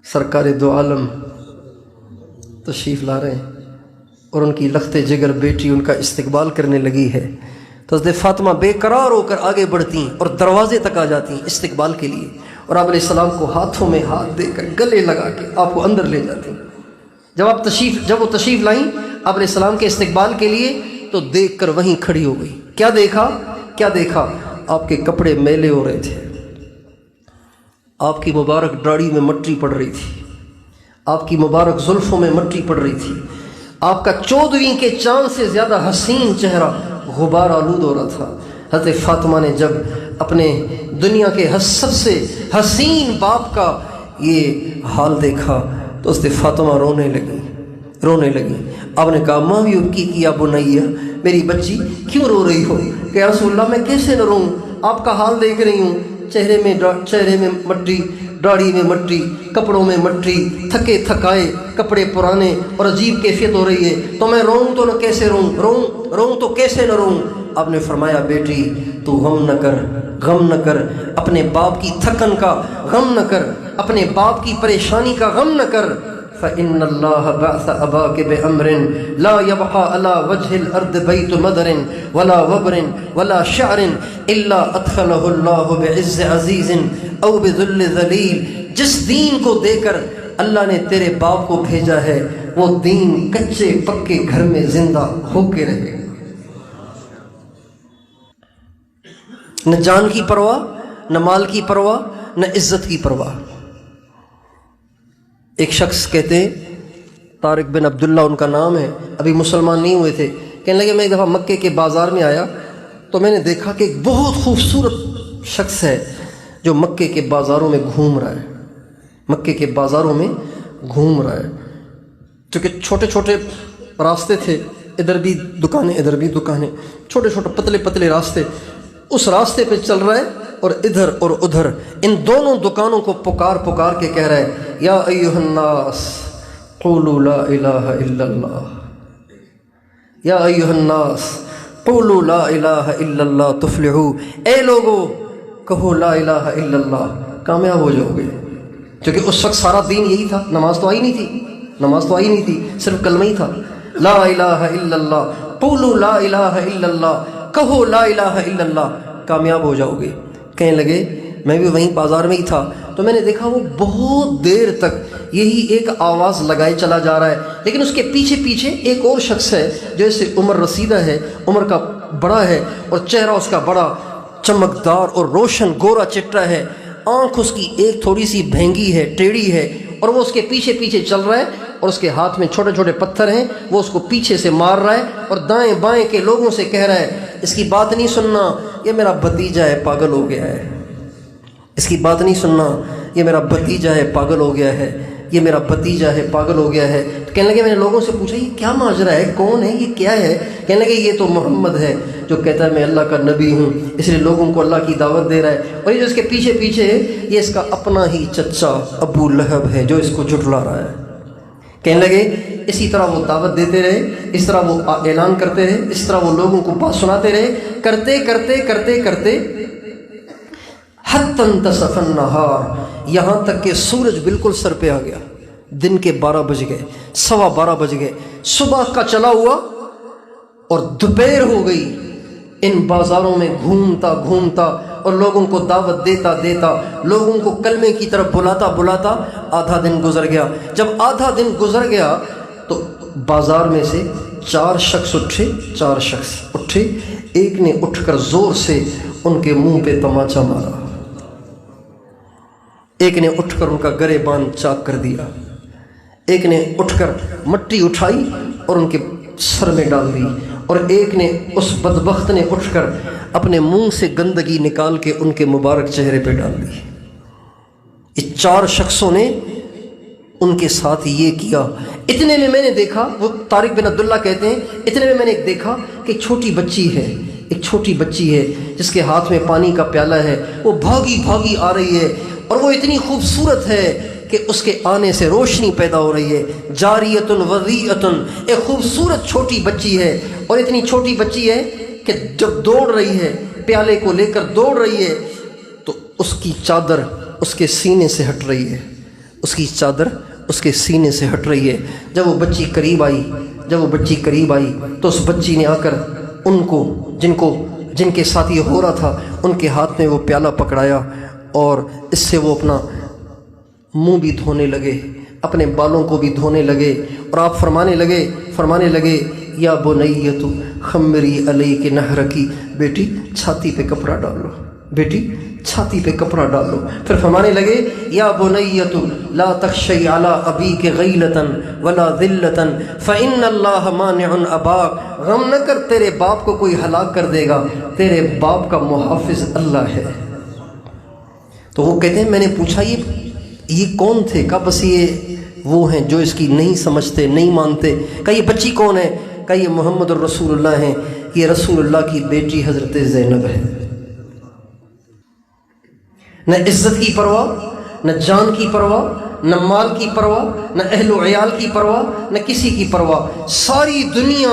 سرکار دو عالم تشریف لا رہے ہیں اور ان کی لخت جگر بیٹی ان کا استقبال کرنے لگی ہے، تو حضرت فاطمہ بے قرار ہو کر آگے بڑھتی ہیں اور دروازے تک آ جاتی ہیں استقبال کے لیے، اور آپ علیہ السلام کو ہاتھوں میں ہاتھ دے کر گلے لگا کے آپ کو اندر لے جاتی ہیں۔ جب وہ تشریف لائیں آپ علیہ السلام کے استقبال کے لیے، تو دیکھ کر وہیں کھڑی ہو گئی۔ کیا دیکھا؟ آپ کے کپڑے میلے ہو رہے تھے، آپ کی مبارک داڑھی میں مٹی پڑ رہی تھی، آپ کی مبارک زلفوں میں مٹی پڑ رہی تھی، آپ کا 14ویں کے چاند سے زیادہ حسین چہرہ غبار آلود ہو رہا تھا۔ حضرت فاطمہ نے جب اپنے دنیا کے سب سے حسین باپ کا یہ حال دیکھا تو حضرت فاطمہ رونے لگی۔ آپ نے کہا ماں بھی ابکی کیا بنیا، میری بچی کیوں رو رہی ہو؟ کہ یا رسول اللہ میں کیسے نہ روں، آپ کا حال دیکھ رہی ہوں، چہرے میں مٹی، داڑھی میں مٹی، کپڑوں میں مٹی، تھکے تھکائے کپڑے پرانے اور عجیب کیفیت ہو رہی ہے، تو میں روؤں تو نہ کیسے روؤں تو کیسے نہ روؤں؟ آپ نے فرمایا بیٹی تو غم نہ کر، اپنے باپ کی تھکن کا غم نہ کر، اپنے باپ کی پریشانی کا غم نہ کر، فإن اللہ بعث اباک بأمر لا يبقى على وجه الارض بیت مدر ولا وبر ولا شعر الا ادخلہ اللہ بعز عزیز او بذل ذلیل۔ جس دین کو دے کر اللہ نے تیرے باپ کو بھیجا ہے، وہ دین کچے پکے گھر میں زندہ ہو کے رہے، نہ جان کی پرواہ، نہ مال کی پرواہ، نہ عزت کی پرواہ۔ ایک شخص کہتے ہیں، طارق بن عبداللہ ان کا نام ہے، ابھی مسلمان نہیں ہوئے تھے، کہنے لگے میں ایک دفعہ مکے کے بازار میں آیا تو میں نے دیکھا کہ ایک بہت خوبصورت شخص ہے جو مکے کے بازاروں میں گھوم رہا ہے، چونکہ چھوٹے چھوٹے راستے تھے، ادھر بھی دکانیں ادھر بھی دکانیں، چھوٹے چھوٹے پتلے راستے، اس راستے پہ چل رہا ہے اور ادھر اور ادھر ان دونوں دکانوں کو پکار کے کہہ رہا ہے یا ایھا الناس قولوا لا الہ الا اللہ، یا ایھا الناس قولوا لا الہ الا اللہ تفلحوا، اے لوگو کہو لا الہ الا اللہ کامیاب ہو جاؤ گے۔ کیونکہ اس وقت سارا دین یہی تھا، نماز تو آئی نہیں تھی، صرف کلمہ ہی تھا، لا الہ الا اللہ، قولوا لا الہ الا اللہ، کہو لا الہ الا اللہ کامیاب ہو جاؤ گے۔ کہنے لگے میں بھی وہیں بازار میں ہی تھا تو میں نے دیکھا وہ بہت دیر تک یہی ایک آواز لگائے چلا جا رہا ہے، لیکن اس کے پیچھے ایک اور شخص ہے جو اس سے عمر رسیدہ ہے، عمر کا بڑا ہے، اور چہرہ اس کا بڑا چمکدار اور روشن گورا چٹا ہے، آنکھ اس کی ایک تھوڑی سی بھینگی ہے، ٹیڑھی ہے، اور وہ اس کے پیچھے چل رہا ہے، اور اس کے ہاتھ میں چھوٹے چھوٹے پتھر ہیں، وہ اس کو پیچھے سے مار رہا ہے اور دائیں بائیں کے لوگوں سے کہہ رہا ہے اس کی بات نہیں سننا، یہ میرا بھتیجا ہے پاگل ہو گیا ہے، اس کی بات نہیں سننا، یہ میرا بھتیجا ہے پاگل ہو گیا ہے، یہ میرا بھتیجا ہے پاگل ہو گیا ہے۔ تو کہنے لگے میں نے لوگوں سے پوچھا یہ کیا ماجرا ہے، کون ہے، یہ کیا ہے؟ کہنے لگے یہ تو محمد ہے جو کہتا ہے میں اللہ کا نبی ہوں، اس لیے لوگوں کو اللہ کی دعوت دے رہا ہے، اور یہ جو اس کے پیچھے ہے یہ اس کا اپنا ہی چچا ابو لہب ہے جو اس کو جھٹلا رہا ہے۔ کہنے لگے اسی طرح وہ دعوت دیتے رہے، اس طرح وہ اعلان کرتے رہے، اس طرح وہ لوگوں کو بات سناتے رہے، کرتے حتی انتصف النہار، یہاں تک کہ سورج بالکل سر پہ آ گیا، دن کے 12 بج گئے، 12:15 بج گئے، صبح کا چلا ہوا اور دوپہر ہو گئی، ان بازاروں میں گھومتا گھومتا اور لوگوں کو دعوت دیتا دیتا، لوگوں کو کلمے کی طرف بلاتا بلاتا آدھا دن گزر گیا۔ جب آدھا دن گزر گیا تو بازار میں سے 4 شخص اٹھے، ایک نے اٹھ کر زور سے ان کے منہ پہ تماچا مارا، ایک نے اٹھ کر ان کا گریبان چاک کر دیا، ایک نے اٹھ کر مٹی اٹھائی اور ان کے سر میں ڈال دی، اور ایک نے، اس بدبخت نے اٹھ کر اپنے منہ سے گندگی نکال کے ان کے مبارک چہرے پہ ڈال دی۔ یہ 4 شخصوں نے ان کے ساتھ یہ کیا۔ اتنے میں میں نے دیکھا، وہ طارق بن عبداللہ کہتے ہیں، اتنے میں نے ایک دیکھا کہ ایک چھوٹی بچی ہے جس کے ہاتھ میں پانی کا پیالہ ہے، وہ بھاگی بھاگی آ رہی ہے، اور وہ اتنی خوبصورت ہے کہ اس کے آنے سے روشنی پیدا ہو رہی ہے۔ جاریتن وضیعتن، ایک خوبصورت چھوٹی بچی ہے، اور اتنی چھوٹی بچی ہے کہ جب دوڑ رہی ہے، پیالے کو لے کر دوڑ رہی ہے، تو اس کی چادر اس کے سینے سے ہٹ رہی ہے، اس کی چادر اس کے سینے سے ہٹ رہی ہے۔ جب وہ بچی قریب آئی تو اس بچی نے آ کر ان کو جن کے ساتھ یہ ہو رہا تھا، ان کے ہاتھ میں وہ پیالہ پکڑایا، اور اس سے وہ اپنا منہ بھی دھونے لگے، اپنے بالوں کو بھی دھونے لگے، اور آپ فرمانے لگے یا بنیۃ خمری علیک نہرکی، بیٹی چھاتی پہ کپڑا ڈالو، بیٹی چھاتی پہ کپڑا ڈالو۔ پھر فرمانے لگے یا بنیۃ لا تخشی علی ابیک غیلۃ ولا ذلۃ فإن اللہ مانع اباک، غم نہ کر، تیرے باپ کو کوئی ہلاک کر دے گا، تیرے باپ کا محافظ اللہ ہے۔ تو وہ کہتے ہیں میں نے پوچھا یہ کون تھے؟ کہا بس یہ وہ ہیں جو اس کی نہیں سمجھتے، نہیں مانتے۔ کہا یہ بچی کون ہے؟ کہا یہ محمد الرسول اللہ ہیں، یہ رسول اللہ کی بیٹی حضرت زینب ہے۔ نہ عزت کی پرواہ، نہ جان کی پرواہ، نہ مال کی پرواہ، نہ اہل و عیال کی پرواہ، نہ کسی کی پرواہ، ساری دنیا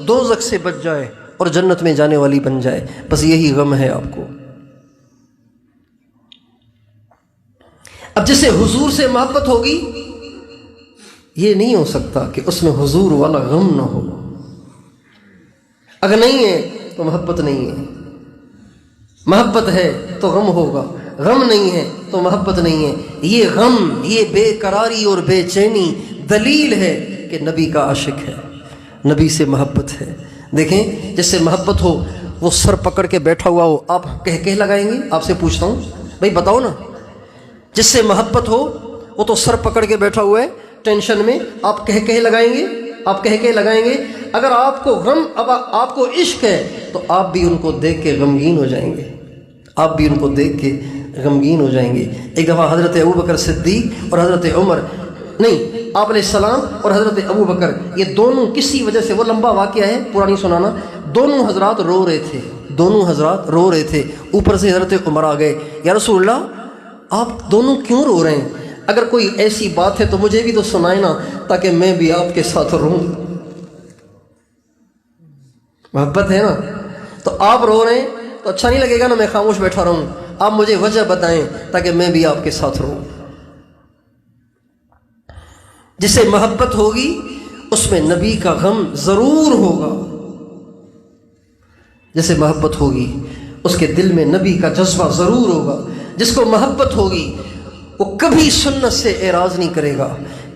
دوزخ سے بچ جائے اور جنت میں جانے والی بن جائے، بس یہی غم ہے آپ کو۔ اب جسے حضور سے محبت ہوگی، یہ نہیں ہو سکتا کہ اس میں حضور والا غم نہ ہو۔ اگر نہیں ہے تو محبت نہیں ہے، محبت ہے تو غم ہوگا، غم نہیں ہے تو محبت نہیں ہے۔ یہ غم، یہ بے قراری اور بے چینی دلیل ہے کہ نبی کا عاشق ہے، نبی سے محبت ہے۔ دیکھیں جس سے محبت ہو وہ سر پکڑ کے بیٹھا ہوا ہو، آپ کہہ لگائیں گے؟ آپ سے پوچھتا ہوں بھائی بتاؤ نا، جس سے محبت ہو وہ تو سر پکڑ کے بیٹھا ہوا ہے ٹینشن میں، آپ کہہ لگائیں گے؟ آپ کہہ لگائیں گے؟ اگر آپ کو غم، اب آپ کو عشق ہے تو آپ بھی ان کو دیکھ کے غمگین ہو جائیں گے، آپ بھی ان کو دیکھ کے غمگین ہو جائیں گے۔ ایک دفعہ حضرت ابوبکر صدیق اور حضرت عمر، نہیں، آپ علیہ السلام اور حضرت ابوبکر، یہ دونوں کسی وجہ سے، وہ لمبا واقعہ ہے، پورا نہیں سنانا، دونوں حضرات رو رہے تھے، اوپر سے حضرت عمر آ گئے، یا رسول اللہ آپ دونوں کیوں رو رہے ہیں؟ اگر کوئی ایسی بات ہے تو مجھے بھی تو سنائے نا، تاکہ میں بھی آپ کے ساتھ رہوں۔ محبت ہے نا، تو آپ رو رہے ہیں تو اچھا نہیں لگے گا نا میں خاموش بیٹھا رہوں، آپ مجھے وجہ بتائیں تاکہ میں بھی آپ کے ساتھ رہوں۔ جسے محبت ہوگی اس میں نبی کا غم ضرور ہوگا، جسے محبت ہوگی اس کے دل میں نبی کا جذبہ ضرور ہوگا۔ جس کو محبت ہوگی وہ کبھی سنت سے اعراض نہیں کرے گا،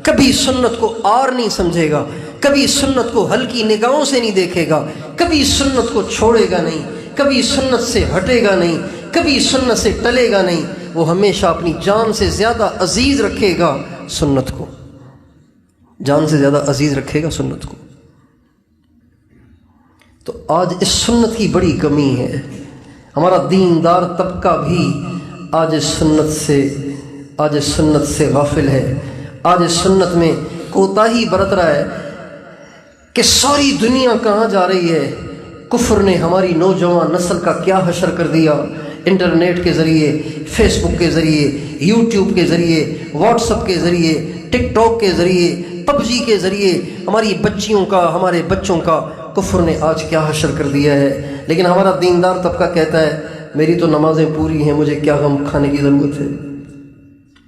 کبھی سنت کو آر نہیں سمجھے گا، کبھی سنت کو ہلکی نگاہوں سے نہیں دیکھے گا، کبھی سنت کو چھوڑے گا نہیں، کبھی سنت سے ہٹے گا نہیں، کبھی سنت سے ٹلے گا نہیں۔ وہ ہمیشہ اپنی جان سے زیادہ عزیز رکھے گا سنت کو، جان سے زیادہ عزیز رکھے گا سنت کو۔ تو آج اس سنت کی بڑی کمی ہے، ہمارا دیندار طبقہ بھی آج سنت سے غافل ہے، آج سنت میں کوتاہی برت رہا ہے کہ ساری دنیا کہاں جا رہی ہے۔ کفر نے ہماری نوجوان نسل کا کیا حشر کر دیا، انٹرنیٹ کے ذریعے، فیس بک کے ذریعے، یوٹیوب کے ذریعے، واٹس ایپ کے ذریعے، ٹک ٹاک کے ذریعے، پب جی کے ذریعے ہماری بچیوں کا، ہمارے بچوں کا کفر نے آج کیا حشر کر دیا ہے۔ لیکن ہمارا دیندار طبقہ کہتا ہے میری تو نمازیں پوری ہیں، مجھے کیا غم کھانے کی ضرورت ہے،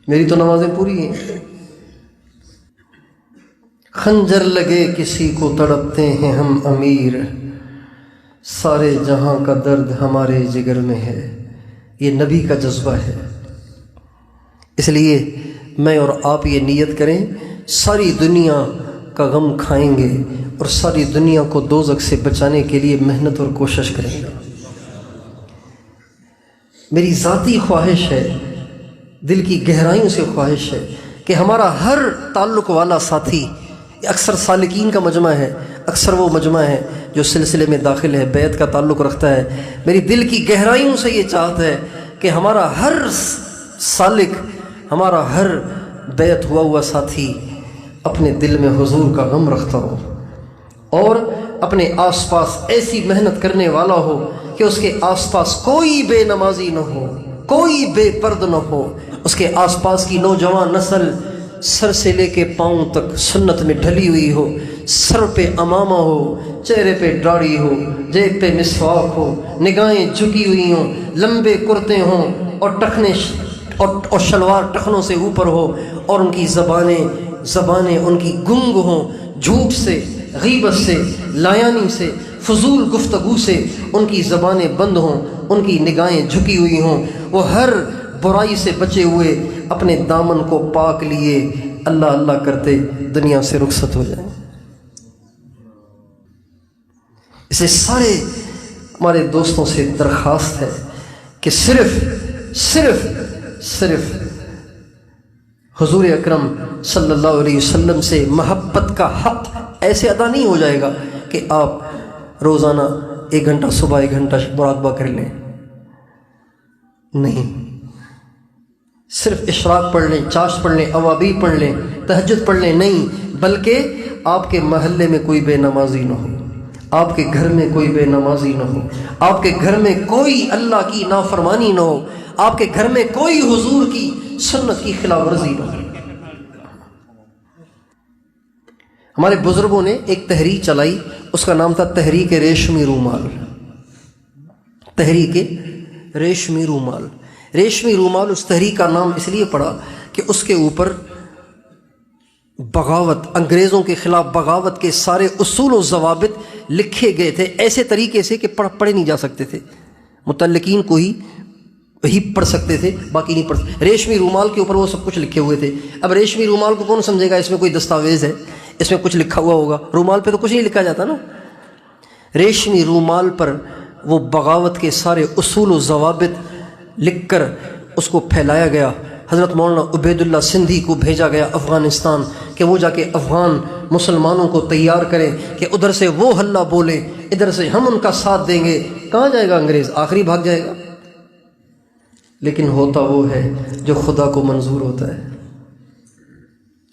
میری تو نمازیں پوری ہیں۔ خنجر لگے کسی کو تڑپتے ہیں ہم امیر، سارے جہاں کا درد ہمارے جگر میں ہے، یہ نبی کا جذبہ ہے۔ اس لیے میں اور آپ یہ نیت کریں، ساری دنیا کا غم کھائیں گے اور ساری دنیا کو دوزخ سے بچانے کے لیے محنت اور کوشش کریں گے۔ میری ذاتی خواہش ہے، دل کی گہرائیوں سے خواہش ہے کہ ہمارا ہر تعلق والا ساتھی، اکثر سالکین کا مجمع ہے، اکثر وہ مجمع ہے جو سلسلے میں داخل ہے، بیعت کا تعلق رکھتا ہے، میری دل کی گہرائیوں سے یہ چاہت ہے کہ ہمارا ہر سالک، ہمارا ہر بیعت ہوا ساتھی اپنے دل میں حضور کا غم رکھتا ہو اور اپنے آس پاس ایسی محنت کرنے والا ہو کہ اس کے آس پاس کوئی بے نمازی نہ ہو، کوئی بے پرد نہ ہو، اس کے آس پاس کی نوجوان نسل سر سے لے کے پاؤں تک سنت میں ڈھلی ہوئی ہو، سر پہ امامہ ہو، چہرے پہ داڑھی ہو، جیب پہ مسواک ہو، نگاہیں جھکی ہوئی ہوں، لمبے کرتے ہوں اور ٹخنے اور شلوار ٹخنوں سے اوپر ہو، اور ان کی زبانیں ان کی گنگ ہوں، جھوٹ سے، غیبت سے، لایانی سے، فضول گفتگو سے ان کی زبانیں بند ہوں، ان کی نگاہیں جھکی ہوئی ہوں، وہ ہر برائی سے بچے ہوئے اپنے دامن کو پاک لیے اللہ اللہ کرتے دنیا سے رخصت ہو جائیں۔ اسے سارے ہمارے دوستوں سے درخواست ہے کہ صرف حضور اکرم صلی اللہ علیہ وسلم سے محبت کا حق ایسے ادا نہیں ہو جائے گا کہ آپ روزانہ 1 گھنٹہ صبح 1 گھنٹہ مراقبہ کر لیں، نہیں، صرف اشراق پڑھ لیں، چاشت پڑھ لیں، اوابی پڑھ لیں، تہجد پڑھ لیں، نہیں، بلکہ آپ کے محلے میں کوئی بے نمازی نہ ہو، آپ کے گھر میں کوئی بے نمازی نہ ہو، آپ کے گھر میں کوئی اللہ کی نافرمانی نہ ہو، آپ کے گھر میں کوئی حضور کی سنت کی خلاف ورزی نہ ہو۔ ہمارے بزرگوں نے ایک تحریک چلائی، اس کا نام تھا تحریک ریشمی رومال۔ تحریک ریشمی رومال، ریشمی رومال اس تحریک کا نام اس لیے پڑا کہ اس کے اوپر بغاوت، انگریزوں کے خلاف بغاوت کے سارے اصول و ضوابط لکھے گئے تھے، ایسے طریقے سے کہ پڑھے نہیں جا سکتے تھے، متعلقین کو ہی پڑھ سکتے تھے، باقی نہیں پڑھ سکتے۔ ریشمی رومال کے اوپر وہ سب کچھ لکھے ہوئے تھے۔ اب ریشمی رومال کو کون سمجھے گا اس میں کوئی دستاویز ہے، اس میں کچھ لکھا ہوا ہوگا؟ رومال پہ تو کچھ نہیں لکھا جاتا نا۔ ریشمی رومال پر وہ بغاوت کے سارے اصول و ضوابط لکھ کر اس کو پھیلایا گیا۔ حضرت مولانا عبید اللہ سندھی کو بھیجا گیا افغانستان کہ وہ جا کے افغان مسلمانوں کو تیار کریں کہ ادھر سے وہ ہلہ بولیں، ادھر سے ہم ان کا ساتھ دیں گے۔ کہاں جائے گا انگریز؟ آخری بھاگ جائے گا۔ لیکن ہوتا وہ ہے جو خدا کو منظور ہوتا ہے۔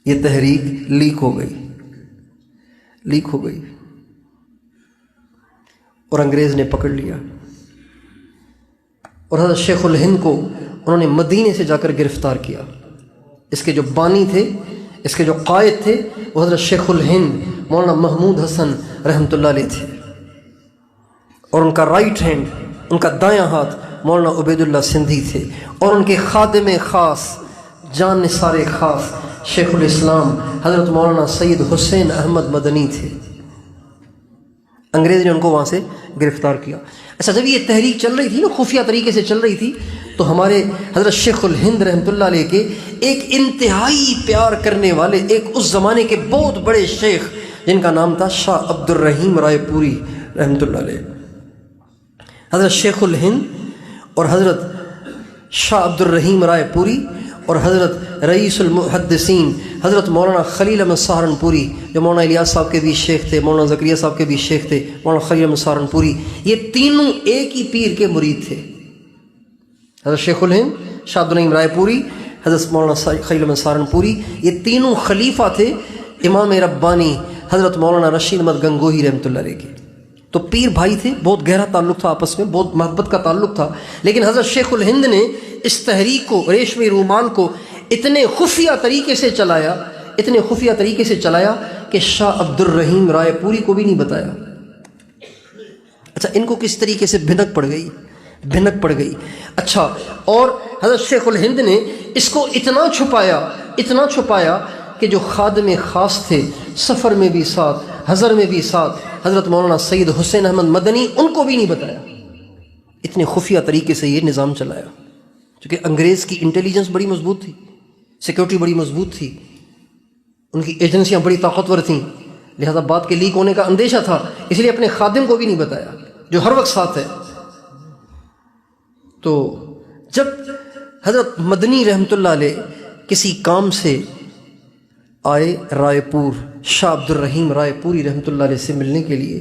یہ تحریک لیک ہو گئی اور انگریز نے پکڑ لیا، اور حضرت شیخ الہند کو انہوں نے مدینے سے جا کر گرفتار کیا۔ اس کے جو بانی تھے، اس کے جو قائد تھے، وہ حضرت شیخ الہند مولانا محمود حسن رحمۃ اللہ علیہ تھے، اور ان کا رائٹ ہینڈ، ان کا دایاں ہاتھ مولانا عبید اللہ سندھی تھے، اور ان کے خادم خاص، جان نثار خاص شیخ الاسلام حضرت مولانا سید حسین احمد مدنی تھے۔ انگریز نے ان کو وہاں سے گرفتار کیا۔ اچھا، جب یہ تحریک چل رہی تھی نا، خفیہ طریقے سے چل رہی تھی، تو ہمارے حضرت شیخ الہند رحمۃ اللہ علیہ کے ایک انتہائی پیار کرنے والے، ایک اس زمانے کے بہت بڑے شیخ جن کا نام تھا شاہ عبد الرحیم رائے پوری رحمۃ اللہ علیہ، حضرت شیخ الہند اور حضرت شاہ عبد الرحیم رائے پوری اور حضرت رئیس المحدثین حضرت مولانا خلیل احمد سہارنپوری، جو مولانا الیاس صاحب کے بھی شیخ تھے، مولانا زکریا صاحب کے بھی شیخ تھے، مولانا خلیل احمد سہارنپوری، یہ تینوں ایک ہی پیر کے مرید تھے۔ حضرت شیخ الہند، شاہ عبد الرحیم رائے پوری، حضرت مولانا خلیل احمد سہارنپوری، یہ تینوں خلیفہ تھے امام ربانی حضرت مولانا رشید احمد گنگوہی رحمۃ اللہ علیہ کے۔ تو پیر بھائی تھے، بہت گہرا تعلق تھا آپس میں، بہت محبت کا تعلق تھا۔ لیکن حضرت شیخ الہند نے اس تحریک کو، ریشمی رومال کو اتنے خفیہ طریقے سے چلایا کہ شاہ عبد الرحیم رائے پوری کو بھی نہیں بتایا۔ اچھا، ان کو کس طریقے سے بھنک پڑ گئی۔ اچھا، اور حضرت شیخ الہند نے اس کو اتنا چھپایا کہ جو خادم خاص تھے، سفر میں بھی ساتھ، حضر میں بھی ساتھ، حضرت مولانا سید حسین احمد مدنی، ان کو بھی نہیں بتایا. اتنے خفیہ طریقے سے یہ نظام چلایا، کیونکہ انگریز کی انٹیلیجنس بڑی مضبوط تھی، سیکورٹی بڑی مضبوط تھی، ان کی ایجنسیاں بڑی طاقتور تھیں، لہذا بات کے لیک ہونے کا اندیشہ تھا، اس لیے اپنے خادم کو بھی نہیں بتایا جو ہر وقت ساتھ ہے. تو جب حضرت مدنی رحمۃ اللہ علیہ کسی کام سے آئے رائے پور، شاہ عبد الرحیم رائے پوری رحمۃ اللہ علیہ سے ملنے کے لیے،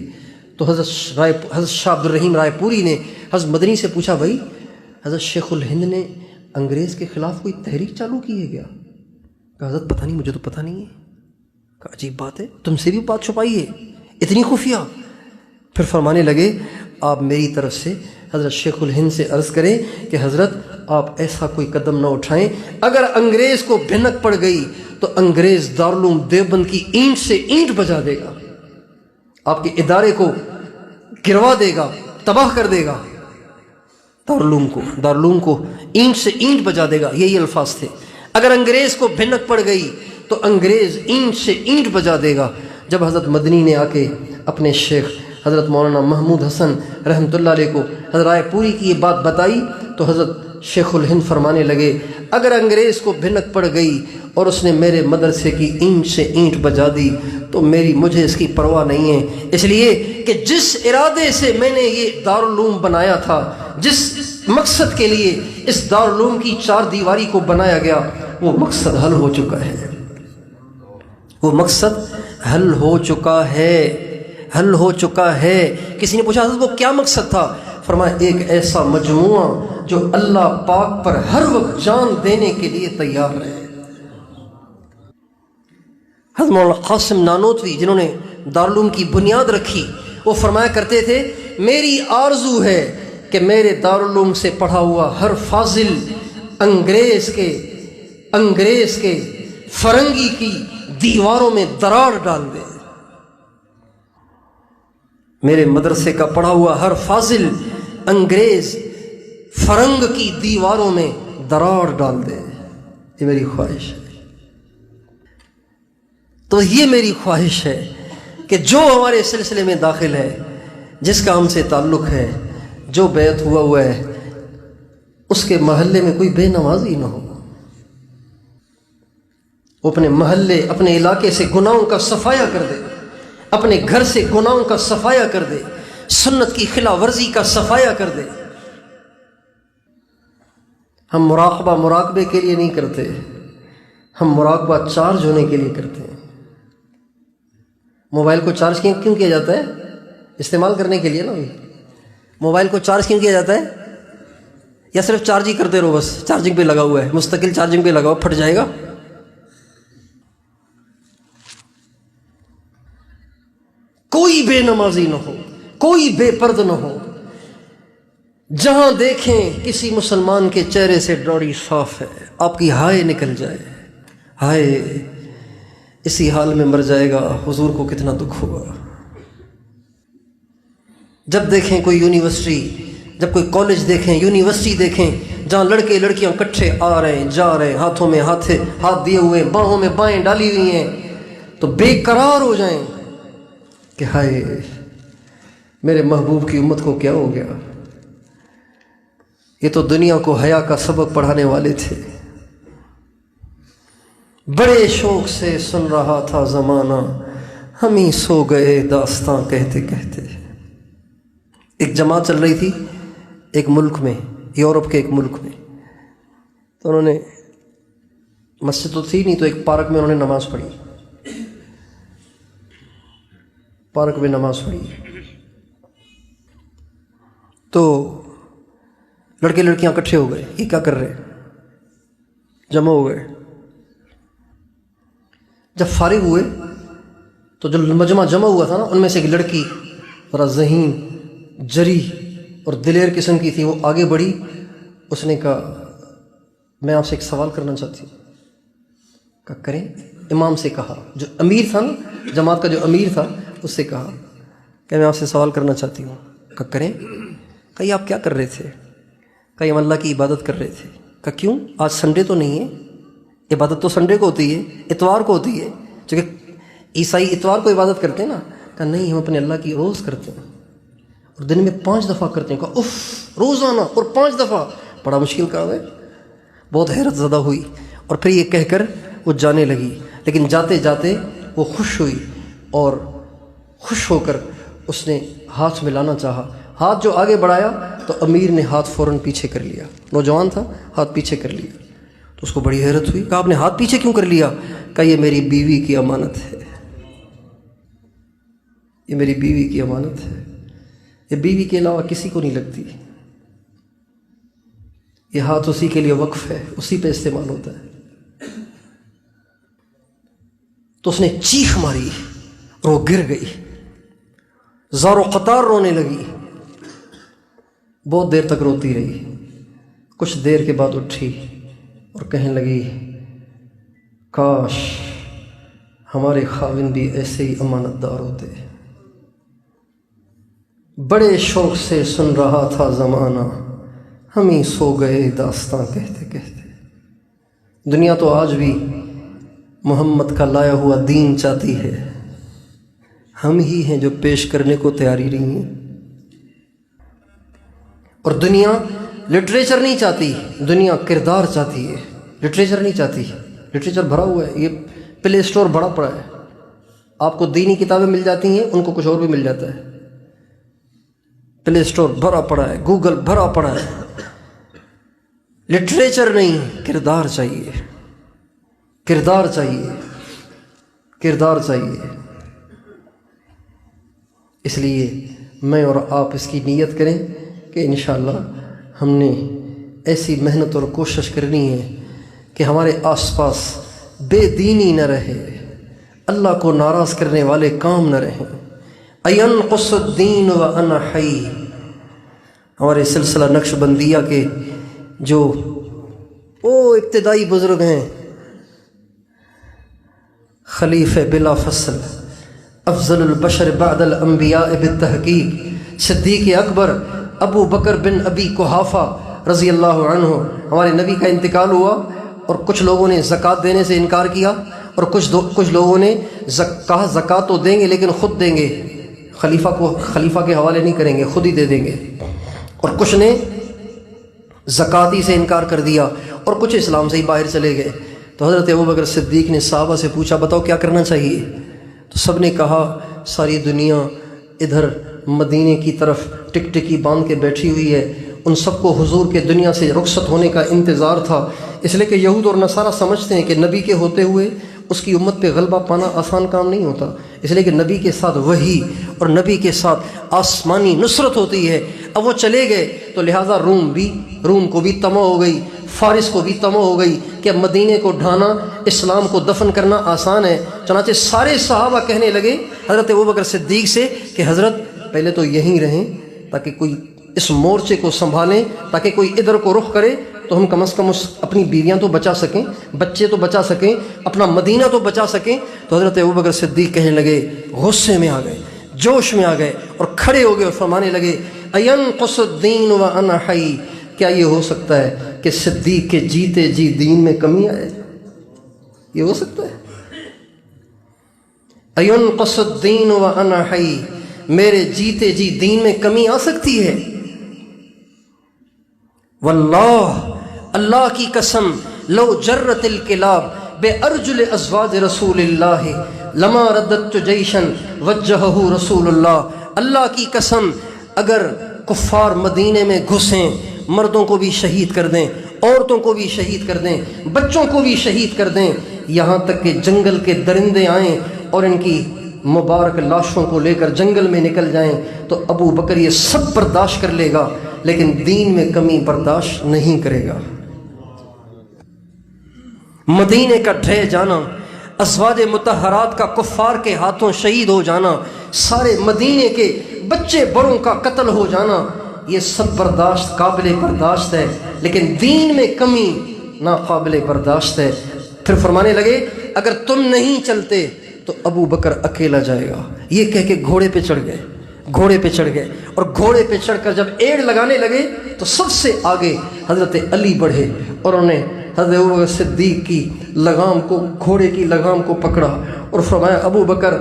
تو حضرت شاہ عبد الرحیم رائے پوری نے حضرت مدنی سے پوچھا، بھائی حضرت شیخ الہند نے انگریز کے خلاف کوئی تحریک چالو کی ہے کیا؟ کہا حضرت پتہ نہیں، مجھے تو پتہ نہیں ہے. کہا عجیب بات ہے، تم سے بھی بات چھپائی ہے اتنی خفیہ؟ پھر فرمانے لگے، آپ میری طرف سے حضرت شیخ الہند سے عرض کریں کہ حضرت آپ ایسا کوئی قدم نہ اٹھائیں، اگر انگریز کو بھنک پڑ گئی تو انگریز دارالعلوم دیوبند کی اینٹ سے اینٹ بجا دے گا، آپ کے ادارے کو گروا دے گا، تباہ کر دے گا، دارالعلوم کو اینٹ سے اینٹ بجا دے گا. یہی الفاظ تھے. اگر انگریز کو بھنک پڑ گئی تو انگریز اینٹ سے اینٹ بجا دے گا. جب حضرت مدنی نے آ کے اپنے شیخ حضرت مولانا محمود حسن رحمۃ اللہ علیہ کو حضرت رائے پوری کی یہ بات بتائی تو حضرت شیخ الہند فرمانے لگے، اگر انگریز کو بھنک پڑ گئی اور اس نے میرے مدرسے کی اینٹ سے اینٹ بجا دی تو مجھے اس کی پرواہ نہیں ہے، اس لیے کہ جس ارادے سے میں نے یہ دارالعلوم بنایا تھا، جس مقصد کے لیے اس دارالعلوم کی چار دیواری کو بنایا گیا، وہ مقصد حل ہو چکا ہے، وہ مقصد حل ہو چکا ہے، حل ہو چکا ہے. کسی نے پوچھا حضرت وہ کیا مقصد تھا؟ فرمایا ایک ایسا مجموعہ جو اللہ پاک پر ہر وقت جان دینے کے لیے تیار رہے. حضرت مولانا قاسم نانوتوی جنہوں نے دارالعلوم کی بنیاد رکھی، وہ فرمایا کرتے تھے، میری آرزو ہے کہ میرے دارالعلوم سے پڑھا ہوا ہر فاضل انگریز کے فرنگی کی دیواروں میں دراڑ ڈال دے. میرے مدرسے کا پڑھا ہوا ہر فاضل انگریز فرنگ کی دیواروں میں دراڑ ڈال دے. یہ میری خواہش ہے. تو یہ میری خواہش ہے کہ جو ہمارے سلسلے میں داخل ہے، جس کا ہم سے تعلق ہے، جو بیعت ہوا ہے، اس کے محلے میں کوئی بے نمازی نہ ہو. وہ اپنے محلے، اپنے علاقے سے گناہوں کا صفایا کر دے، اپنے گھر سے گناہوں کا صفایا کر دے، سنت کی خلاف ورزی کا صفایا کر دے. ہم مراقبے کے لیے نہیں کرتے، ہم مراقبہ چارج ہونے کے لیے کرتے ہیں. موبائل کو چارج کیوں کیا جاتا ہے؟ استعمال کرنے کے لیے نا. موبائل کو چارج کیوں کیا جاتا ہے؟ یا صرف چارج ہی کرتے رہو، بس چارجنگ پہ لگا ہوا ہے، مستقل چارجنگ پہ لگاؤ، پھٹ جائے گا. کوئی بے نمازی نہ ہو، کوئی بے پرد نہ ہو. جہاں دیکھیں کسی مسلمان کے چہرے سے ڈاڑھی صاف ہے، آپ کی ہائے نکل جائے، ہائے اسی حال میں مر جائے گا، حضور کو کتنا دکھ ہوگا. جب دیکھیں کوئی یونیورسٹی، جب کوئی کالج دیکھیں، یونیورسٹی دیکھیں، جہاں لڑکے لڑکیاں کٹھے آ رہے ہیں، جا رہے ہیں، ہاتھوں میں ہاتھ دیے ہوئے، باہوں میں بائیں ڈالی ہوئی ہیں، تو بے قرار ہو جائیں کہ ہائے میرے محبوب کی امت کو کیا ہو گیا. یہ تو دنیا کو حیا کا سبق پڑھانے والے تھے. بڑے شوق سے سن رہا تھا زمانہ، ہم ہی سو گئے داستاں کہتے کہتے. ایک جماعت چل رہی تھی ایک ملک میں، یورپ کے ایک ملک میں. تو انہوں نے، مسجد تو تھی نہیں، تو ایک پارک میں انہوں نے نماز پڑھی، پارک میں نماز پڑھی. تو لڑکے لڑکیاں اکٹھے ہو گئے، یہ کیا کر رہے، جمع ہو گئے. جب فارغ ہوئے تو جو مجمع جمع ہوا تھا نا، ان میں سے ایک لڑکی ذرا ذہین، جری اور دلیر قسم کی تھی. وہ آگے بڑھی، اس نے کہا میں آپ سے ایک سوال کرنا چاہتی ہوں. کہا کریں. امام سے کہا، جو امیر تھا نا جماعت کا، جو امیر تھا، اس سے کہا کہ میں آپ سے سوال کرنا چاہتی ہوں. کہا کریں. کہا یہ آپ کیا کر رہے تھے؟ کہا ہم اللہ کی عبادت کر رہے تھے. کہا کیوں؟ آج سنڈے تو نہیں ہے؟ عبادت تو سنڈے کو ہوتی ہے، اتوار کو ہوتی ہے، چونکہ عیسائی اتوار کو عبادت کرتے ہیں نا. کہا نہیں، ہم اپنے اللہ کی روز کرتے ہیں اور دن میں 5 دفعہ کرتے ہیں۔ کہا اف، روزانہ اور 5 دفعہ، بڑا مشکل کام ہے۔ بہت حیرت زدہ ہوئی اور پھر یہ کہہ کر وہ جانے لگی، لیکن جاتے جاتے وہ خوش ہوئی اور خوش ہو کر اس نے ہاتھ ملانا چاہا۔ ہاتھ جو آگے بڑھایا تو امیر نے ہاتھ فوراً پیچھے کر لیا، نوجوان تھا، ہاتھ پیچھے کر لیا۔ تو اس کو بڑی حیرت ہوئی، کہا آپ نے ہاتھ پیچھے کیوں کر لیا؟ کہا یہ میری بیوی کی امانت ہے، یہ میری بیوی کی امانت ہے، یہ بیوی کے علاوہ کسی کو نہیں لگتی، یہ ہاتھ اسی کے لیے وقف ہے، اسی پہ استعمال ہوتا ہے۔ تو اس نے چیخ ماری اور وہ گر گئی، زار و قطار رونے لگی، بہت دیر تک روتی رہی۔ کچھ دیر کے بعد اٹھی اور کہنے لگی کاش ہمارے خاوند بھی ایسے ہی امانت دار ہوتے۔ بڑے شوق سے سن رہا تھا زمانہ، ہم ہی سو گئے داستاں کہتے کہتے۔ دنیا تو آج بھی محمد کا لایا ہوا دین چاہتی ہے، ہم ہی ہیں جو پیش کرنے کو تیاری نہیں ہیں۔ اور دنیا لٹریچر نہیں چاہتی، دنیا کردار چاہتی ہے، لٹریچر نہیں چاہتی۔ لٹریچر بھرا ہوا ہے، یہ پلے اسٹور بھرا پڑا ہے، آپ کو دینی کتابیں مل جاتی ہیں، ان کو کچھ اور بھی مل جاتا ہے۔ پلے اسٹور بھرا پڑا ہے، گوگل بھرا پڑا ہے۔ لٹریچر نہیں، کردار چاہیے، کردار چاہیے، کردار چاہیے۔ اس لیے میں اور آپ اس کی نیت کریں کہ انشاءاللہ ہم نے ایسی محنت اور کوشش کرنی ہے کہ ہمارے آس پاس بے دینی نہ رہے، اللہ کو ناراض کرنے والے کام نہ رہیں۔ اَيَنْقُصُ الدِّينُ وَأَنَا حَيٌّ، ہمارے سلسلہ نقش بندیہ کے جو ابتدائی بزرگ ہیں، خلیفہ بلا فصل، افضل البشر بعد الانبیاء بالتحقیق، صدیق اکبر ابو بکر بن ابی قحافہ رضی اللہ عنہ، ہمارے نبی کا انتقال ہوا اور کچھ لوگوں نے زکوٰۃ دینے سے انکار کیا، اور کچھ لوگوں نے کہا زکوٰۃ تو دیں گے لیکن خود دیں گے، خلیفہ کے حوالے نہیں کریں گے، خود ہی دے دیں گے، اور کچھ نے زکوٰۃ ہی سے انکار کر دیا، اور کچھ اسلام سے ہی باہر چلے گئے۔ تو حضرت ابوبکر صدیق نے صحابہ سے پوچھا بتاؤ کیا کرنا چاہیے؟ تو سب نے کہا ساری دنیا ادھر مدینے کی طرف ٹکٹکی باندھ کے بیٹھی ہوئی ہے، ان سب کو حضور کے دنیا سے رخصت ہونے کا انتظار تھا، اس لیے کہ یہود اور نصارہ سمجھتے ہیں کہ نبی کے ہوتے ہوئے اس کی امت پہ غلبہ پانا آسان کام نہیں ہوتا، اس لیے کہ نبی کے ساتھ وحی اور نبی کے ساتھ آسمانی نصرت ہوتی ہے۔ اب وہ چلے گئے تو لہٰذا روم کو بھی طمع ہو گئی، فارس کو بھی طمع ہو گئی کہ اب مدینے کو ڈھانا، اسلام کو دفن کرنا آسان ہے۔ چنانچہ سارے صحابہ کہنے لگے حضرت ابوبکر صدیق سے کہ حضرت پہلے تو یہیں رہیں تاکہ کوئی اس مورچے کو سنبھالیں، تاکہ کوئی ادھر کو رخ کرے تو ہم کم از کم اپنی بیویاں تو بچا سکیں، بچے تو بچا سکیں، اپنا مدینہ تو بچا سکیں۔ تو حضرت ابوبکر صدیق کہنے لگے، غصے میں آ گئے، جوش میں آ گئے اور کھڑے ہو گئے اور فرمانے لگے اَيَنْقُصُ الدِّينُ وَأَنَا حَيٌّ، کیا یہ ہو سکتا ہے کہ صدیق کے جیتے جی دین میں کمی آئے؟ یہ ہو سکتا ہے؟ اَيَنْقُصُ الدِّينُ وَأَنَا حَيٌّ، میرے جیتے جی دین میں کمی آ سکتی ہے؟ واللہ، اللہ کی قسم، لو جرت الکلاب بارجل ازواج رسول اللہ لما رددت جیشا وجہہ رسول اللہ، اللہ کی قسم اگر کفار مدینے میں گھسیں، مردوں کو بھی شہید کر دیں، عورتوں کو بھی شہید کر دیں، بچوں کو بھی شہید کر دیں، یہاں تک کہ جنگل کے درندے آئیں اور ان کی مبارک لاشوں کو لے کر جنگل میں نکل جائیں، تو ابو بکر یہ سب برداشت کر لے گا لیکن دین میں کمی برداشت نہیں کرے گا۔ مدینے کا ڈھہ جانا، ازواج مطہرات کا کفار کے ہاتھوں شہید ہو جانا، سارے مدینے کے بچے بڑوں کا قتل ہو جانا، یہ سب برداشت، قابل برداشت ہے، لیکن دین میں کمی ناقابل برداشت ہے۔ پھر فرمانے لگے اگر تم نہیں چلتے تو ابو بکر اکیلا جائے گا، یہ کہہ کے گھوڑے پہ چڑھ گئے، اور گھوڑے پہ چڑھ کر جب ایڑ لگانے لگے تو سب سے آگے حضرت علی بڑھے اور انہوں نے حضرت ابوبکر صدیق کی لگام کو، گھوڑے کی لگام کو پکڑا اور فرمایا ابو بکر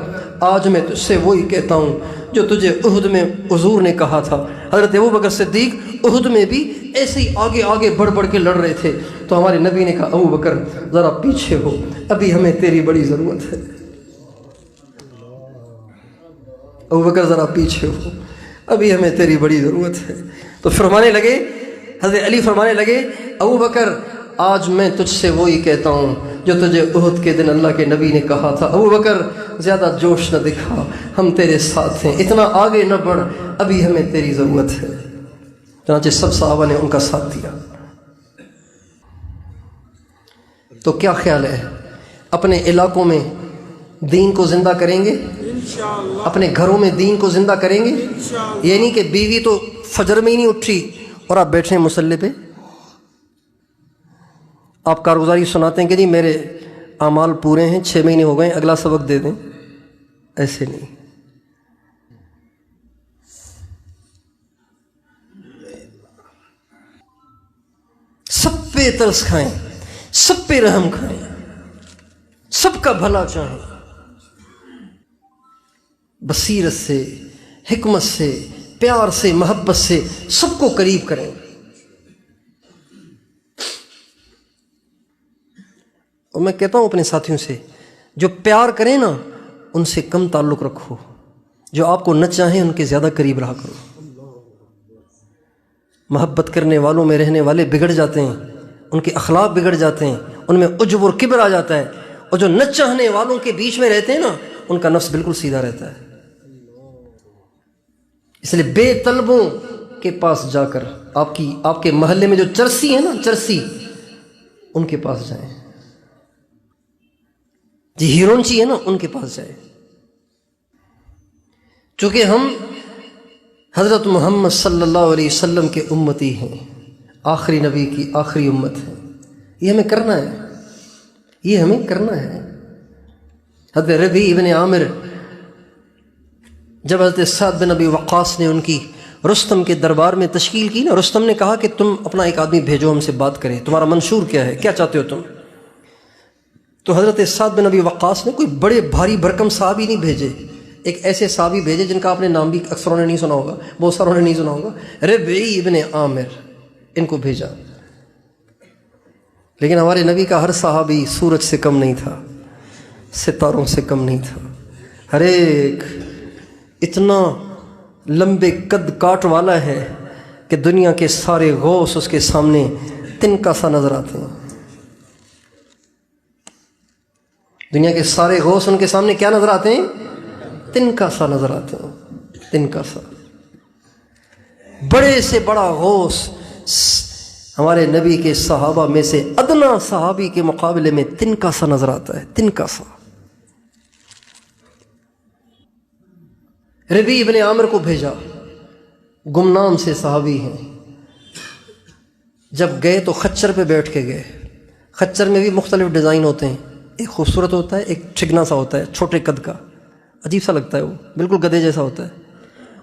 آج میں تجھ سے وہی کہتا ہوں جو تجھے احد میں حضور نے کہا تھا۔ حضرت ابوبکر صدیق احد میں بھی ایسے ہی آگے آگے بڑھ بڑھ کے لڑ رہے تھے، تو ہمارے نبی نے کہا ابوبکر ذرا پیچھے ہو، ابھی ہمیں تیری بڑی ضرورت ہے۔ ابوبکر ذرا پیچھے ہو، ابھی ہمیں تیری بڑی ضرورت ہے۔ تو فرمانے لگے، حضرت علی فرمانے لگے ابوبکر آج میں تجھ سے وہی کہتا ہوں جو تجھے احد کے دن اللہ کے نبی نے کہا تھا۔ ابوبکر زیادہ جوش نہ دکھا، ہم تیرے ساتھ ہیں، اتنا آگے نہ بڑھ، ابھی ہمیں تیری ضرورت ہے۔ چنانچہ سب صحابہ نے ان کا ساتھ دیا۔ تو کیا خیال ہے، اپنے علاقوں میں دین کو زندہ کریں گے؟ اپنے گھروں میں دین کو زندہ کریں گے؟ یہ نہیں کہ بیوی تو فجر میں ہی نہیں اٹھی اور آپ بیٹھے ہیں مصلی پہ، آپ کارگزاری سناتے ہیں کہ جی میرے اعمال پورے ہیں، 6 مہینے ہو گئے، اگلا سبق دے دیں۔ ایسے نہیں، سب پہ ترس کھائیں، سب پہ رحم کھائیں، سب کا بھلا چاہیں، بصیرت سے، حکمت سے، پیار سے، محبت سے سب کو قریب کریں۔ اور میں کہتا ہوں اپنے ساتھیوں سے، جو پیار کریں نا ان سے کم تعلق رکھو، جو آپ کو نہ چاہیں ان کے زیادہ قریب رہا کرو۔ محبت کرنے والوں میں رہنے والے بگڑ جاتے ہیں، ان کے اخلاق بگڑ جاتے ہیں، ان میں عجب اور کبر آ جاتا ہے، اور جو نہ چاہنے والوں کے بیچ میں رہتے ہیں نا ان کا نفس بالکل سیدھا رہتا ہے۔ اس لیے بے طلبوں کے پاس جا کر، آپ کے محلے میں جو چرسی ہے نا، چرسی، ان کے پاس جائیں، جی ہیرونچی ہے نا ان کے پاس جائیں، چونکہ ہم حضرت محمد صلی اللہ علیہ وسلم کے امتی ہیں، آخری نبی کی آخری امت ہے۔ یہ ہمیں کرنا ہے، یہ ہمیں کرنا ہے۔ حضرت ربیع ابن عامر، جب حضرت سعد بن ابی وقاص نے ان کی رستم کے دربار میں تشکیل کی نا، رستم نے کہا کہ تم اپنا ایک آدمی بھیجو ہم سے بات کرے، تمہارا منشور کیا ہے، کیا چاہتے ہو تم؟ تو حضرت سعد بن ابی وقاص نے کوئی بڑے بھاری بھرکم صحابی نہیں بھیجے، ایک ایسے صحابی بھیجے جن کا آپ نے نام بھی اکثروں نے نہیں سنا ہوگا، بہت ساروں نے نہیں سنا ہوگا، ربیع ابن عامر، ان کو بھیجا۔ لیکن ہمارے نبی کا ہر صحابی سورج سے کم نہیں تھا، ستاروں سے کم نہیں تھا، ہر ایک اتنا لمبے قد کاٹ والا ہے کہ دنیا کے سارے غوث اس کے سامنے تنکا سا نظر آتے ہیں۔ دنیا کے سارے غوث ان کے سامنے کیا نظر آتے ہیں؟ تنکا سا نظر آتے ہیں، تنکا سا۔ بڑے سے بڑا غوث ہمارے نبی کے صحابہ میں سے ادنا صحابی کے مقابلے میں تنکا سا نظر آتا ہے، تنکا سا۔ ربیع ابن عامر کو بھیجا، گمنام سے صحابی ہیں۔ جب گئے تو خچر پہ بیٹھ کے گئے۔ خچر میں بھی مختلف ڈیزائن ہوتے ہیں، ایک خوبصورت ہوتا ہے، ایک ٹھگنا سا ہوتا ہے چھوٹے قد کا، عجیب سا لگتا ہے، وہ بالکل گدھے جیسا ہوتا ہے۔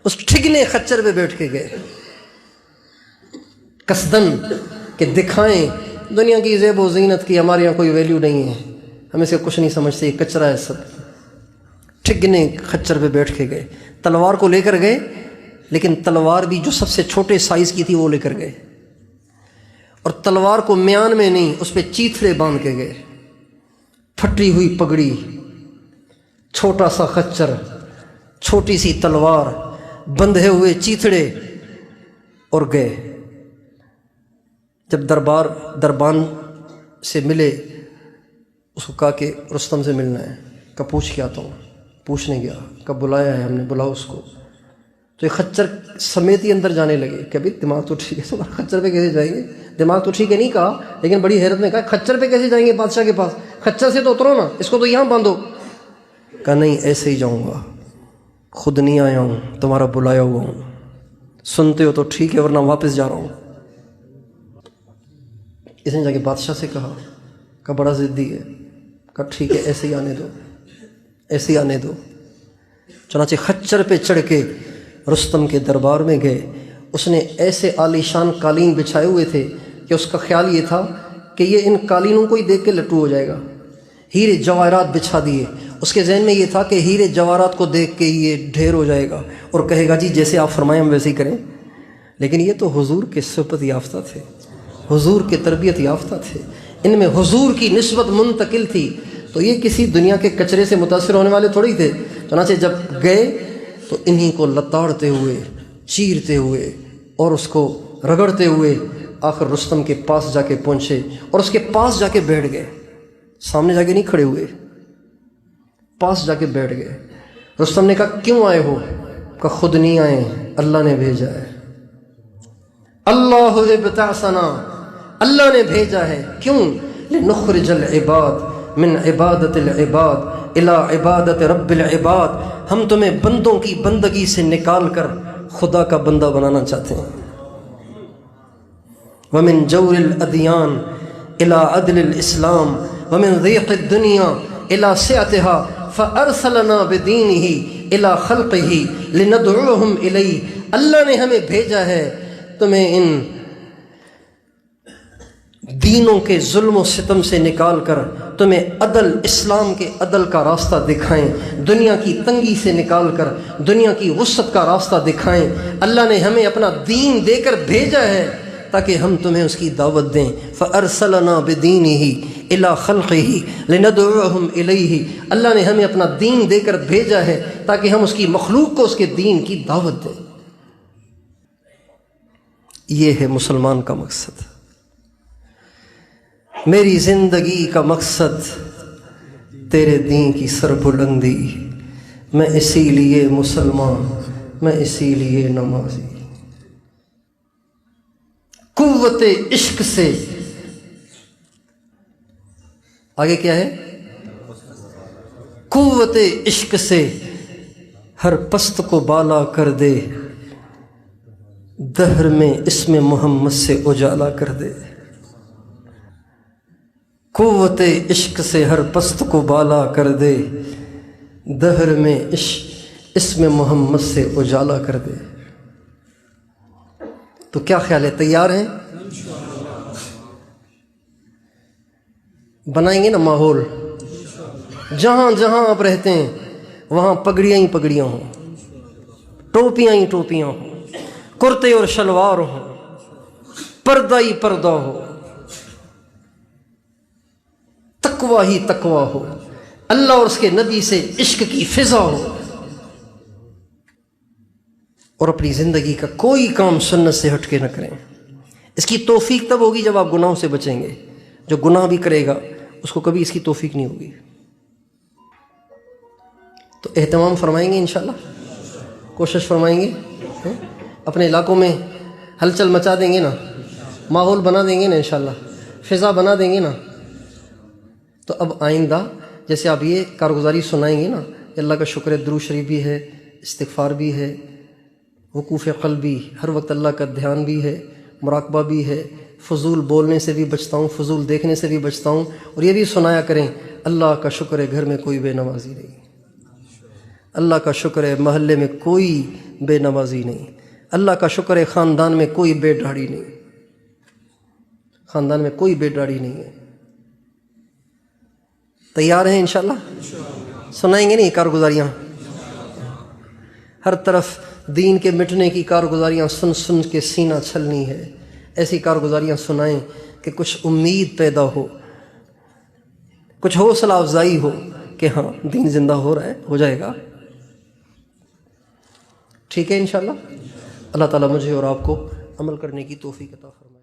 اس ٹھگنے خچر پہ بیٹھ کے گئے قصدن کہ دکھائیں دنیا کی زیب و زینت کی ہمارے یہاں کوئی ویلیو نہیں ہے، ہم اسے کچھ نہیں سمجھتے، یہ کچرا ہے سب۔ ٹھگنے خچر پہ بیٹھ کے گئے، تلوار کو لے کر گئے، لیکن تلوار بھی جو سب سے چھوٹے سائز کی تھی وہ لے کر گئے، اور تلوار کو میان میں نہیں، اس پہ چیتھڑے باندھ کے گئے، پھٹی ہوئی پگڑی، چھوٹا سا خچر، چھوٹی سی تلوار، بندھے ہوئے چیتھڑے، اور گئے۔ جب دربان سے ملے، اس کو کہا کہ رستم سے ملنا ہے، کہا پوچھ کے آتا ہوں، پوچھنے گیا، کہا بلایا ہے ہم نے، بلاؤ اس کو۔ تو یہ خچر سمیت ہی اندر جانے لگے کہ ابھی دماغ تو ٹھیک ہے، تمہارا خچر پہ کیسے جائیں گے؟ دماغ تو ٹھیک ہے نہیں کہا، لیکن بڑی حیرت میں کہا خچر پہ کیسے جائیں گے بادشاہ کے پاس؟ خچر سے تو اترو نا، اس کو تو یہاں باندھو۔ کہا نہیں، ایسے ہی جاؤں گا، خود نہیں آیا ہوں، تمہارا بلایا ہوا ہوں، سنتے ہو تو ٹھیک ہے ورنہ واپس جا رہا ہوں۔ اس نے جا کے بادشاہ سے کہا بڑا ضدی ہے، کہا ٹھیک ہے ایسے ہی آنے دو، ایسے ہی آنے دو۔ چنانچہ خچر پہ چڑھ کے رستم کے دربار میں گئے۔ اس نے ایسے عالیشان قالین بچھائے ہوئے تھے کہ اس کا خیال یہ تھا کہ یہ ان قالینوں کو ہی دیکھ کے لٹو ہو جائے گا۔ ہیرے جواہرات بچھا دیے، اس کے ذہن میں یہ تھا کہ ہیرے جواہرات کو دیکھ کے یہ ڈھیر ہو جائے گا اور کہے گا جی جیسے آپ فرمائیں ہم ویسے ہی کریں، لیکن یہ تو حضور کے صحبت یافتہ تھے، حضور کے تربیت یافتہ تھے، ان میں حضور کی نسبت منتقل تھی، تو یہ کسی دنیا کے کچرے سے متاثر ہونے والے تھوڑی تھے۔ چنانچہ جب گئے تو انہی کو لتاڑتے ہوئے، چیرتے ہوئے اور اس کو رگڑتے ہوئے آخر رستم کے پاس جا کے پہنچے اور اس کے پاس جا کے بیٹھ گئے، سامنے جا کے نہیں کھڑے ہوئے، پاس جا کے بیٹھ گئے۔ رستم نے کہا کیوں آئے ہو؟ کہا خود نہیں آئے، اللہ نے بھیجا ہے، اللہ ابتعثنا، اللہ نے بھیجا ہے۔ کیوں؟ لنخرج العباد من عبادت العباد الی عبادت رب العباد، ہم تمہیں بندوں کی بندگی سے نکال کر خدا کا بندہ بنانا چاہتے ہیں۔ ومن جور الادیان الی عدل الاسلام ومن ضیق الدنیا الی سعتها فارسلنا بدینہ الی خلقہ لندعوہم الیہ، اللہ نے ہمیں بھیجا ہے تمہیں ان دینوں کے ظلم و ستم سے نکال کر تمہیں عدل، اسلام کے عدل کا راستہ دکھائیں، دنیا کی تنگی سے نکال کر دنیا کی وسعت کا راستہ دکھائیں۔ اللہ نے ہمیں اپنا دین دے کر بھیجا ہے تاکہ ہم تمہیں اس کی دعوت دیں۔ فَأَرْسَلَنَا بِدِينِهِ إِلَىٰ خَلْقِهِ لِنَدْعُوَهُمْ إِلَيْهِ، اللہ نے ہمیں اپنا دین دے کر بھیجا ہے تاکہ ہم اس کی مخلوق کو اس کے دین کی دعوت دیں۔ یہ ہے مسلمان کا مقصد، میری زندگی کا مقصد تیرے دین کی سربلندی، میں اسی لیے مسلمان، میں اسی لیے نمازی۔ قوت عشق سے آگے کیا ہے؟ قوت عشق سے ہر پست کو بالا کر دے، دہر میں اسم محمد سے اجالا کر دے۔ قوت عشق سے ہر پست کو بالا کر دے، دہر میں اسم محمد سے اجالا کر دے۔ تو کیا خیال ہے، تیار ہیں؟ بنائیں گے نا ماحول، جہاں جہاں آپ رہتے ہیں وہاں پگڑیاں ہی پگڑیاں ہوں، ٹوپیاں ہی ٹوپیاں ہوں، کرتے اور شلوار ہوں، پردہ ہی پردہ ہو، تقوی ہی تقوی ہو، اللہ اور اس کے نبی سے عشق کی فضا ہو، اور اپنی زندگی کا کوئی کام سنت سے ہٹ کے نہ کریں۔ اس کی توفیق تب ہوگی جب آپ گناہوں سے بچیں گے، جو گناہ بھی کرے گا اس کو کبھی اس کی توفیق نہیں ہوگی۔ تو اہتمام فرمائیں گے انشاءاللہ، کوشش فرمائیں گے، اپنے علاقوں میں ہلچل مچا دیں گے نا، ماحول بنا دیں گے نا انشاءاللہ، فضا بنا دیں گے نا۔ تو اب آئندہ جیسے آپ یہ کارگزاری سنائیں گے نا، اللہ کا شکر ہے، درود شریف بھی ہے، استغفار بھی ہے، وقوف قلبی، ہر وقت اللہ کا دھیان بھی ہے، مراقبہ بھی ہے، فضول بولنے سے بھی بچتا ہوں، فضول دیکھنے سے بھی بچتا ہوں، اور یہ بھی سنایا کریں اللہ کا شکر ہے گھر میں کوئی بے نمازی نہیں، اللہ کا شکر ہے محلے میں کوئی بے نمازی نہیں، اللہ کا شکر ہے خاندان میں کوئی بے داڑھی نہیں، خاندان میں کوئی بے داڑھی نہیں ہے۔ تیار ہیں انشاءاللہ؟ سنائیں گے نہیں کارگزاریاں؟ ہر طرف دین کے مٹنے کی کارگزاریاں سن سن کے سینہ چھلنی ہے، ایسی کارگزاریاں سنائیں کہ کچھ امید پیدا ہو، کچھ حوصلہ افزائی ہو کہ ہاں دین زندہ ہو رہا ہے، ہو جائے گا۔ ٹھیک ہے انشاءاللہ؟ اللہ تعالیٰ مجھے اور آپ کو عمل کرنے کی توفیق عطا فرمائے۔